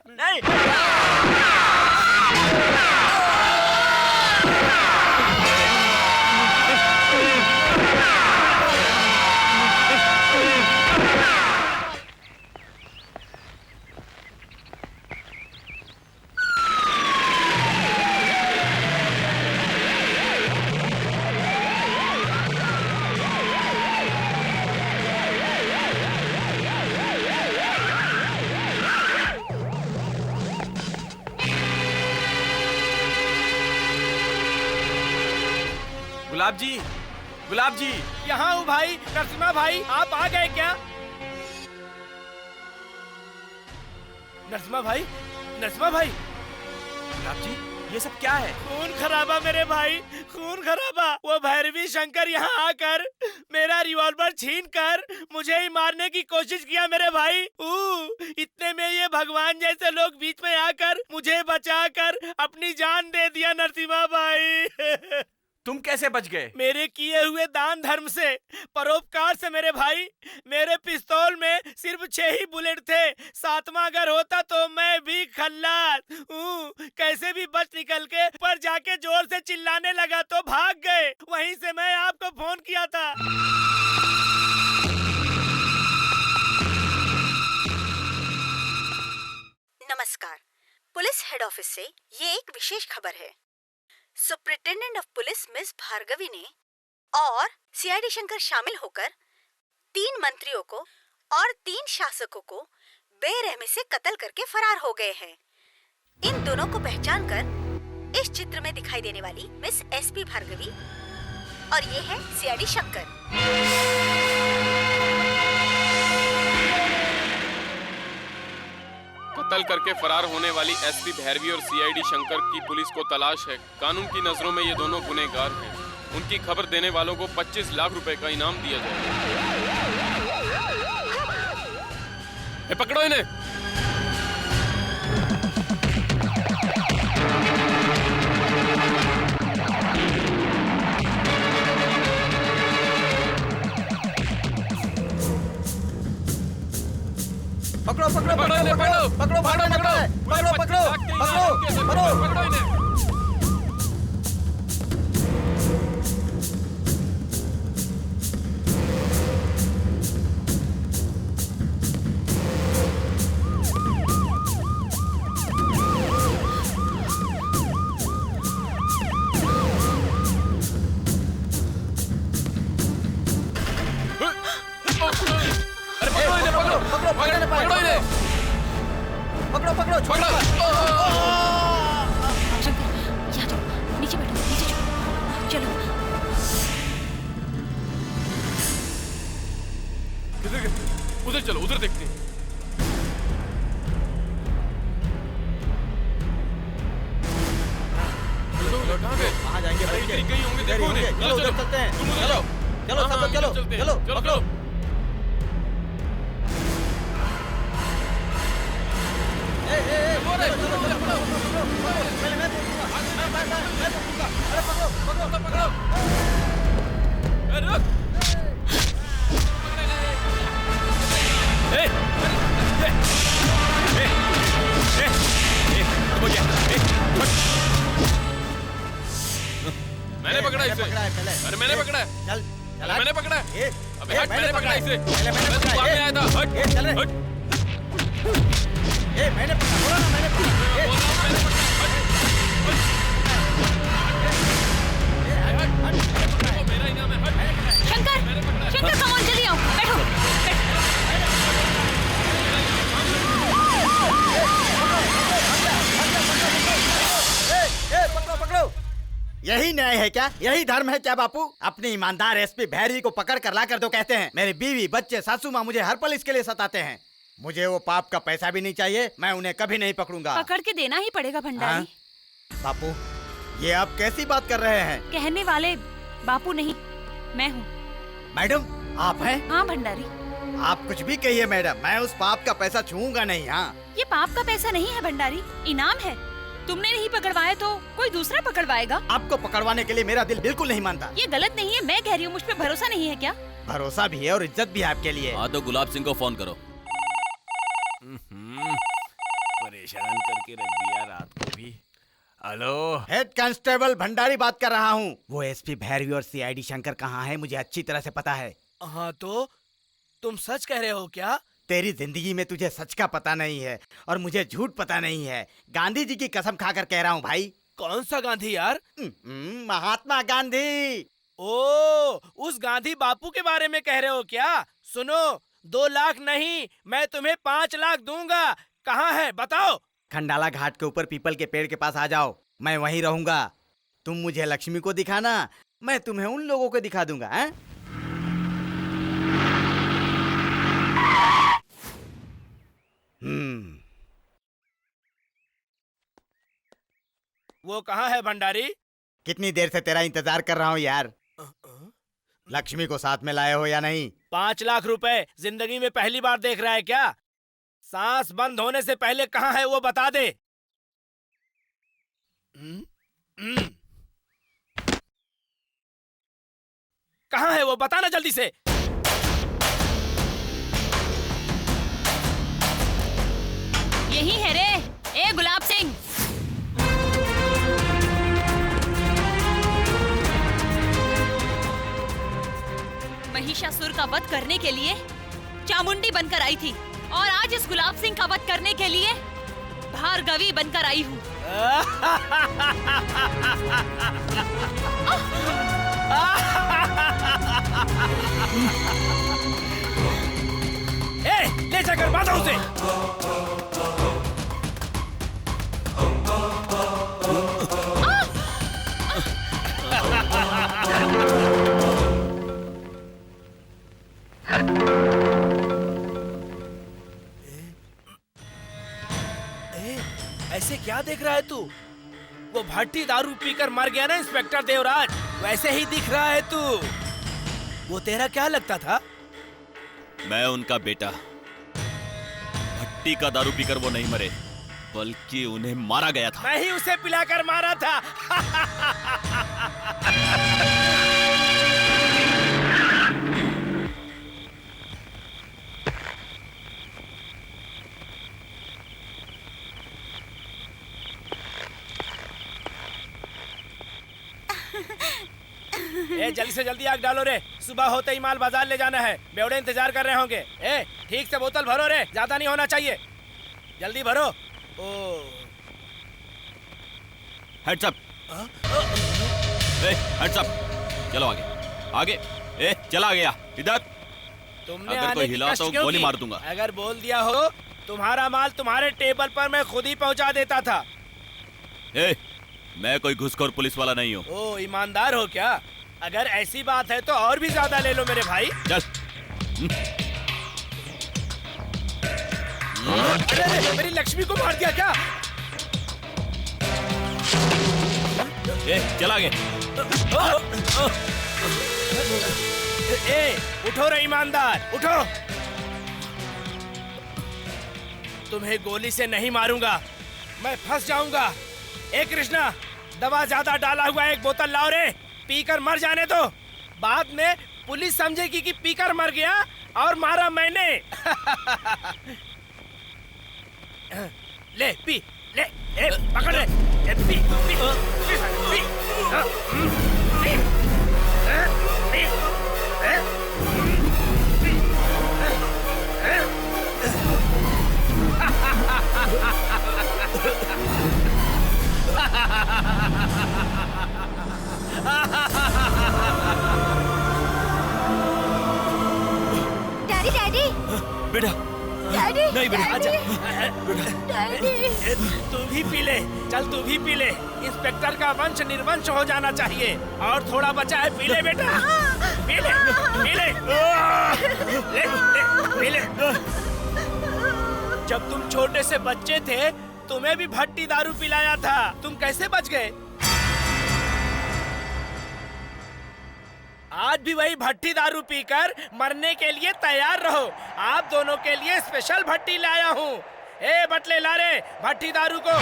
गुलाब जी यहाँ हूँ भाई। नरसिम्हा भाई आप आ गए क्या? नरसिम्हा भाई गुलाब जी, ये सब क्या है? खून खराबा मेरे भाई, खून खराबा। वो भैरवी शंकर यहाँ आकर मेरा रिवॉल्वर छीन कर मुझे ही मारने की कोशिश किया मेरे भाई। इतने में ये भगवान जैसे लोग बीच में आकर मुझे बचाकर अपनी जान दे दिया नरसिम्हा भाई। तुम कैसे बच गए? मेरे किए हुए दान धर्म से, परोपकार से मेरे भाई। मेरे पिस्तौल में सिर्फ 6 ही बुलेट थे। 7वां अगर होता तो मैं भी खल्लास। कैसे भी बच निकल के पर जाके जोर से चिल्लाने लगा तो भाग गए। वहीं से मैं आपको फोन किया था। नमस्कार, पुलिस हेड ऑफिस से ये एक विशेष खबर है। Superintendent of police miss Bhargavi ने और सीआईडी शंकर शामिल होकर 3 मंत्रियों को और 3 शासकों को बेरहमी से कत्ल करके फरार हो गए हैं। इन दोनों को पहचान कर इस चित्र में दिखाई देने वाली मिस एसपी भार्गवी और ये है सीआईडी शंकर। कत्ल करके फरार होने वाली एसपी भैरवी और सीआईडी शंकर की पुलिस को तलाश है। कानून की नजरों में ये दोनों गुनहगार हैं। उनकी खबर देने वालों को 25 लाख रुपए का इनाम दिया जाएगा। पकड़ो इन्हें। पकड़ो पकड़ो पकड़ो पकड़ो पकड़ो पकड़ो पकड़ो पकड़ो इन्हें। पकड़ो पकड़ो छोड़ो। शंकर, यहाँ जाओ, नीचे बैठो, नीचे जाओ। चलो। उधर चलो, उधर देखते हैं। कहाँ गए? कहाँ जाएंगे? कहीं होंगे, देखो उन्हें। चलो उधर चलते हैं। चलो चलो सब लोग चलो चलो पकड़ो। मैंने पकड़ा इसे। अरे मैंने पकड़ा है। चल मैंने पकड़ा है। अबे हट, मैंने पकड़ा इसे। मैंने मैं तो बाद में आया था। हट चल हट। मैंने पकड़ा, बोला ना मैंने पकड़ा। शंकर, शंकर कम ऑन, जल्दी आओ, बैठो। पकड़ो पकड़ो। यही न्याय है क्या? यही धर्म है क्या बापू? अपनी ईमानदार एसपी भैरवी को पकड़ कर ला कर दो कहते हैं। मेरी बीवी, बच्चे, सासू माँ मुझे हर पल इसके लिए सताते हैं। मुझे वो पाप का पैसा भी नहीं चाहिए। मैं उन्हें कभी नहीं पकड़ूंगा। पकड़ के देना ही पड़ेगा भंडारी। बापू, ये आप कैसी बात कर रहे हैं? कहने वाले बापू नहीं, मैं हूँ। मैडम आप हैं? हाँ भंडारी। आप कुछ भी कहिए मैडम, मैं उस पाप का पैसा छूऊंगा नहीं। हाँ, ये पाप का पैसा नहीं है भंडारी, इनाम है। तुमने नहीं पकड़वाया तो कोई दूसरा पकड़वाएगा। आपको पकड़वाने के लिए मेरा दिल बिल्कुल नहीं मानता। ये गलत नहीं है, मैं कह रही हूँ, मुझ पे भरोसा नहीं है क्या? भरोसा भी है और इज्जत भी है आपके लिए। हाँ तो गुलाब सिंह को फोन करो। परेशान करके रख दिया रात को भी। हेलो, हेड कांस्टेबल भंडारी बात कर रहा हूँ। वो एसपी भैरवी और सीआईडी शंकर कहाँ है मुझे अच्छी तरह से पता है। हाँ तो तुम सच कह रहे हो क्या? तेरी जिंदगी में तुझे सच का पता नहीं है और मुझे झूठ पता नहीं है। गांधी जी की कसम खाकर कह रहा हूँ भाई। कौन सा गांधी यार? महात्मा गांधी। ओ, उस गांधी बापू के बारे में कह रहे हो क्या? सुनो, 2 लाख नहीं, मैं तुम्हें 5 लाख दूंगा। कहाँ है बताओ? खंडाला घाट के ऊपर पीपल के पेड़ के पास आ जाओ, मैं वहीं रहूंगा। तुम मुझे लक्ष्मी को दिखाना, मैं तुम्हें उन लोगों को दिखा दूंगा। हैं? वो कहाँ है भंडारी? कितनी देर से तेरा इंतजार कर रहा हूँ यार। लक्ष्मी को साथ में लाए हो या नहीं? 5 लाख रुपए जिंदगी में पहली बार देख रहा है क्या? सांस बंद होने से पहले कहाँ है वो बता दे। कहाँ है वो बताना जल्दी से। यही है रे, ए गुलाब सिंह। महिषासुर का वध करने के लिए चामुंडी बनकर आई थी और आज इस गुलाब सिंह का वध करने के लिए भार्गवी बनकर आई हूँ। ले जाकर बांधो उसे। ऐसे क्या देख रहा है तू? वो भट्टी दारू पीकर मर गया ना इंस्पेक्टर देवराज, वैसे ही दिख रहा है तू। वो तेरा क्या लगता था? मैं उनका बेटा। भट्टी का दारू पीकर वो नहीं मरे, बल्कि उन्हें मारा गया था। मैं ही उसे पिलाकर मारा था। ए, जल्दी से जल्दी आग डालो रे, सुबह होते ही माल बाजार ले जाना है। बेवड़े इंतजार कर रहे होंगे। ए, ठीक से बोतल भरो रे, ज्यादा नहीं होना चाहिए, जल्दी भरो। ओ, हेड्स अप। हेड्स अप, चलो आगे आगे। ए, चला गया इधर। तुमने अगर आने कोई की हिला कष्ट तो क्यों गोली की? मार दूंगा। अगर बोल दिया हो तुम्हारा माल तुम्हारे टेबल पर मैं खुद ही पहुंचा देता था। ए, मैं कोई घुसखोर पुलिस वाला नहीं हूँ। ओ, ईमानदार हो क्या? अगर ऐसी बात है तो और भी ज्यादा ले लो मेरे भाई। चल। अरे, मेरी लक्ष्मी को मार दिया क्या? ए, चला आगे। ए, उठो रे ईमानदार, उठो। तुम्हें गोली से नहीं मारूंगा, मैं फंस जाऊंगा। ए कृष्णा, दवा ज्यादा डाला हुआ एक बोतल लाओ रे, पीकर मर जाने दो। बाद में पुलिस समझेगी कि पीकर मर गया और मारा मैंने। ले पी, ले, ए, पकड़ रे, ए, पी, पी, पी, पी, पी, पी, डैडी डैडी बेटा, डैडी नहीं बेटा, आजा। डैडी तू भी पी ले, चल तू भी पी ले। इंस्पेक्टर का वंश निर्वंश हो जाना चाहिए। और थोड़ा बचा है, पी ले बेटा, पी ले, पी ले, ले, ले, पी ले। जब तुम छोटे से बच्चे थे तुम्हें भी भट्टी दारू पिलाया था, तुम कैसे बच गए? आज भी वही भट्टी दारू पीकर मरने के लिए तैयार रहो। आप दोनों के लिए स्पेशल भट्टी लाया हूँ। ए बटले ला रे भट्टी दारू को।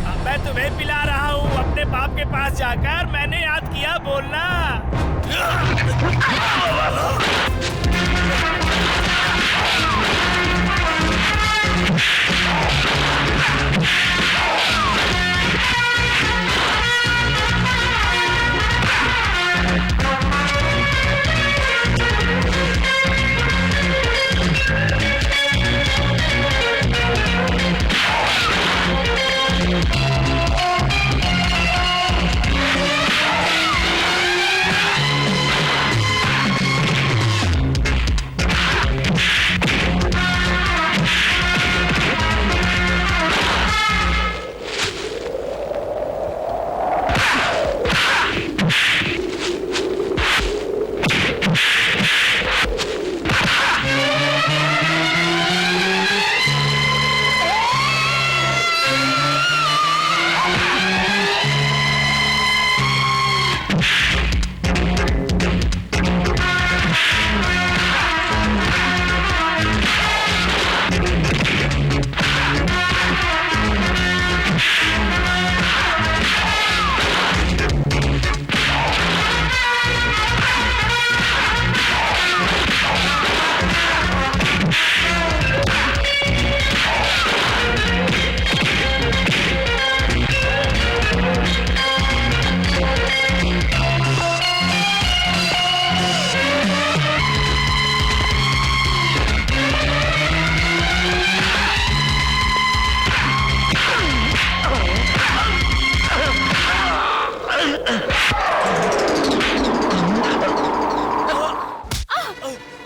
अब मैं तुम्हें पिला रहा हूँ। अपने बाप के पास जाकर मैंने याद किया बोलना।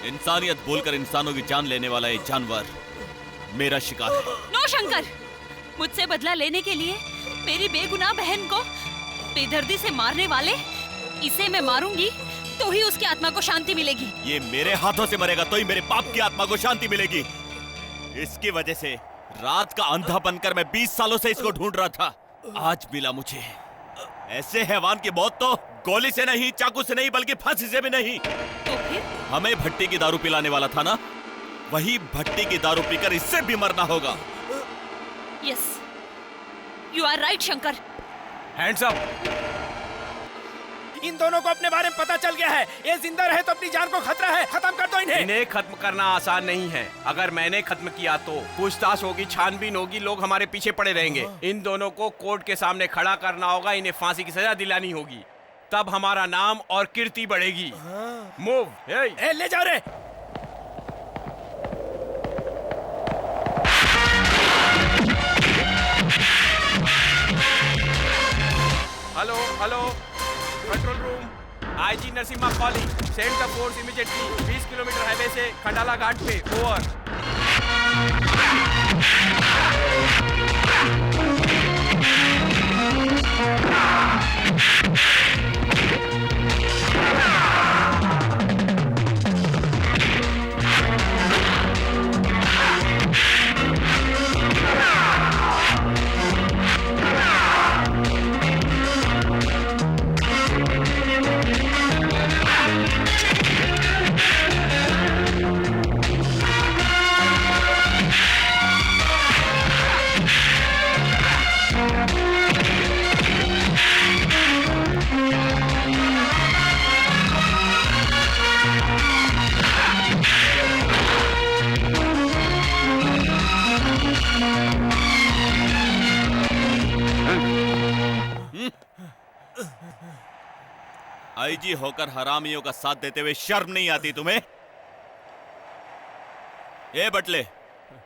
इंसानियत बोलकर इंसानों की जान लेने वाला ये जानवर मेरा शिकार है। नो शंकर, मुझसे बदला लेने के लिए मेरी बेगुनाह बहन को बेदर्दी से मारने वाले इसे मैं मारूंगी तो ही उसकी आत्मा को शांति मिलेगी। ये मेरे हाथों से मरेगा तो ही मेरे बाप की आत्मा को शांति मिलेगी। इसकी वजह से रात का अंधा बनकर मैं 20 सालों से इसको ढूंढ रहा था, आज मिला मुझे। ऐसे हैवान की मौत तो गोली से नहीं, चाकू से नहीं, बल्कि फांसी से भी नहीं। तो फिर हमें भट्टी की दारू पिलाने वाला था ना, वही भट्टी की दारू पीकर इससे भी मरना होगा। Yes, you are right Shankar. Hands up. इन दोनों को अपने बारे में पता चल गया है। ये जिंदा रहे तो अपनी जान को खतरा है। खत्म कर दो इन्हें। इन्हें खत्म करना आसान नहीं है। अगर मैंने खत्म किया तो पूछताछ होगी, छानबीन होगी, लोग हमारे पीछे पड़े रहेंगे। इन दोनों को कोर्ट के सामने खड़ा करना होगा, इन्हें फांसी की सजा दिलानी होगी, तब हमारा नाम और कीर्ति बढ़ेगी। मूव। ले जाओ रे। Hello hello, control room, IG Narasimha calling, send the force immediately 20 kilometre highway से खंडाला घाट पे, ओवर। आईजी होकर हरामियों का साथ देते हुए शर्म नहीं आती तुम्हें? ए बटले,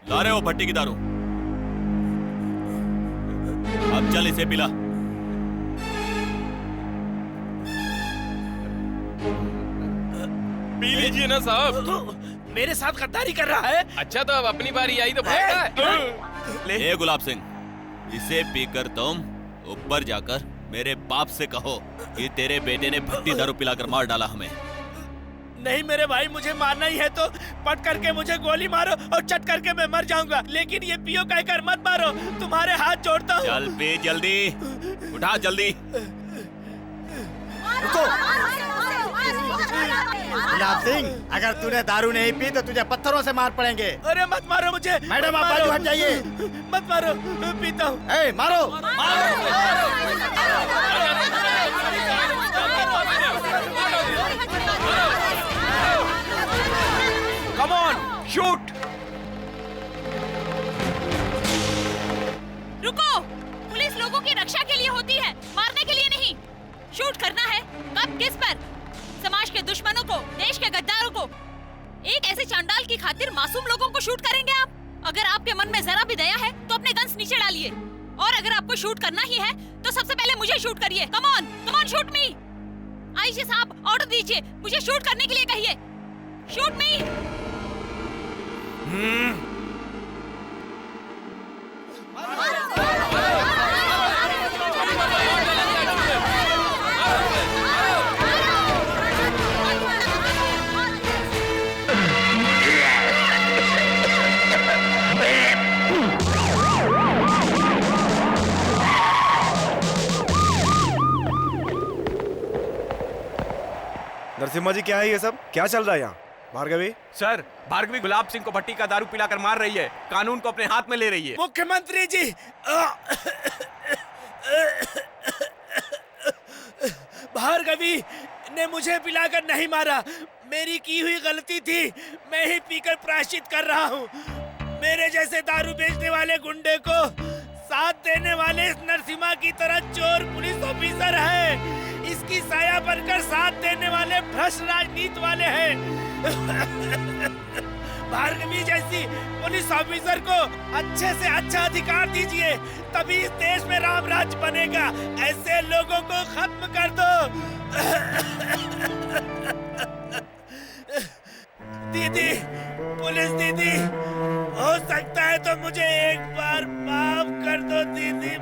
ला रहे हो भट्टी की दारू? अब चल इसे पिला। पी लीजिए ना साहब। मेरे साथ गद्दारी कर रहा है। अच्छा तो अब अपनी बारी आई तो भागना है। ए गुलाब सिंह, इसे पीकर तुम ऊपर जाकर मेरे बाप से कहो कि तेरे बेटे ने भट्टी दारू पिलाकर मार डाला हमें। नहीं मेरे भाई, मुझे मारना ही है तो पट करके मुझे गोली मारो और चट करके मैं मर जाऊंगा, लेकिन ये पियो कहकर मत मारो, तुम्हारे हाथ जोड़ता हूँ। चल पी जल्दी, उठा जल्दी। रुको। गुलाब सिंह, अगर तूने दारू नहीं पी तो तुझे पत्थरों से मार पड़ेंगे। अरे मत मारो मुझे। मैडम आप बाजू हट जाइए। मत मारो, पीता हूँ। मारो। Come on, shoot. रुको, पुलिस लोगों की रक्षा के लिए होती है, मारने के लिए नहीं। शूट करना है, कब, किस पर? समाज के दुश्मनों को, देश के गद्दारों को। एक ऐसे चांडाल की खातिर मासूम लोगों को शूट करेंगे आप? अगर आपके मन में जरा भी दया है तो अपने गन्स नीचे डालिए, और अगर आपको शूट करना ही है तो सबसे पहले मुझे शूट करिए। Come on shoot me. IG साहब ऑर्डर दीजिए, मुझे शूट करने के लिए कहिए। शूट मी। नरसिम्हा जी, क्या है ये सब? क्या चल रहा है यहाँ? भार्गवी सर, भार्गवी गुलाब सिंह को भट्टी का दारू पिलाकर मार रही है, कानून को अपने हाथ में ले रही है। मुख्यमंत्री जी, भार्गवी ने मुझे पिलाकर नहीं मारा, मेरी की हुई गलती थी, मैं ही पीकर प्रायश्चित कर रहा हूँ। मेरे जैसे दारू बेचने वाले गुंडे को साथ देने वाले इस नरसिम्हा की तरह चोर पुलिस ऑफिसर है, इसकी साया बनकर साथ देने वाले भ्रष्ट राजनीति वाले हैं। भार्गवी जैसी पुलिस ऑफिसर को अच्छे से अच्छा अधिकार दीजिए, तभी इस देश में राम राज्य बनेगा। ऐसे लोगों को खत्म कर दो। दीदी, पुलिस दीदी, हो सकता है तो मुझे एक बार माफ कर दो दीदी।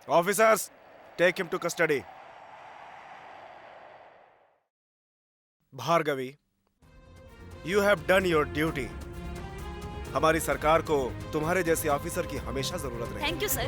Officers, take him to custody. Bhargavi, you have done your duty. हमारी सरकार को तुम्हारे जैसे ऑफिसर की हमेशा जरूरत रहेगी। Thank you sir.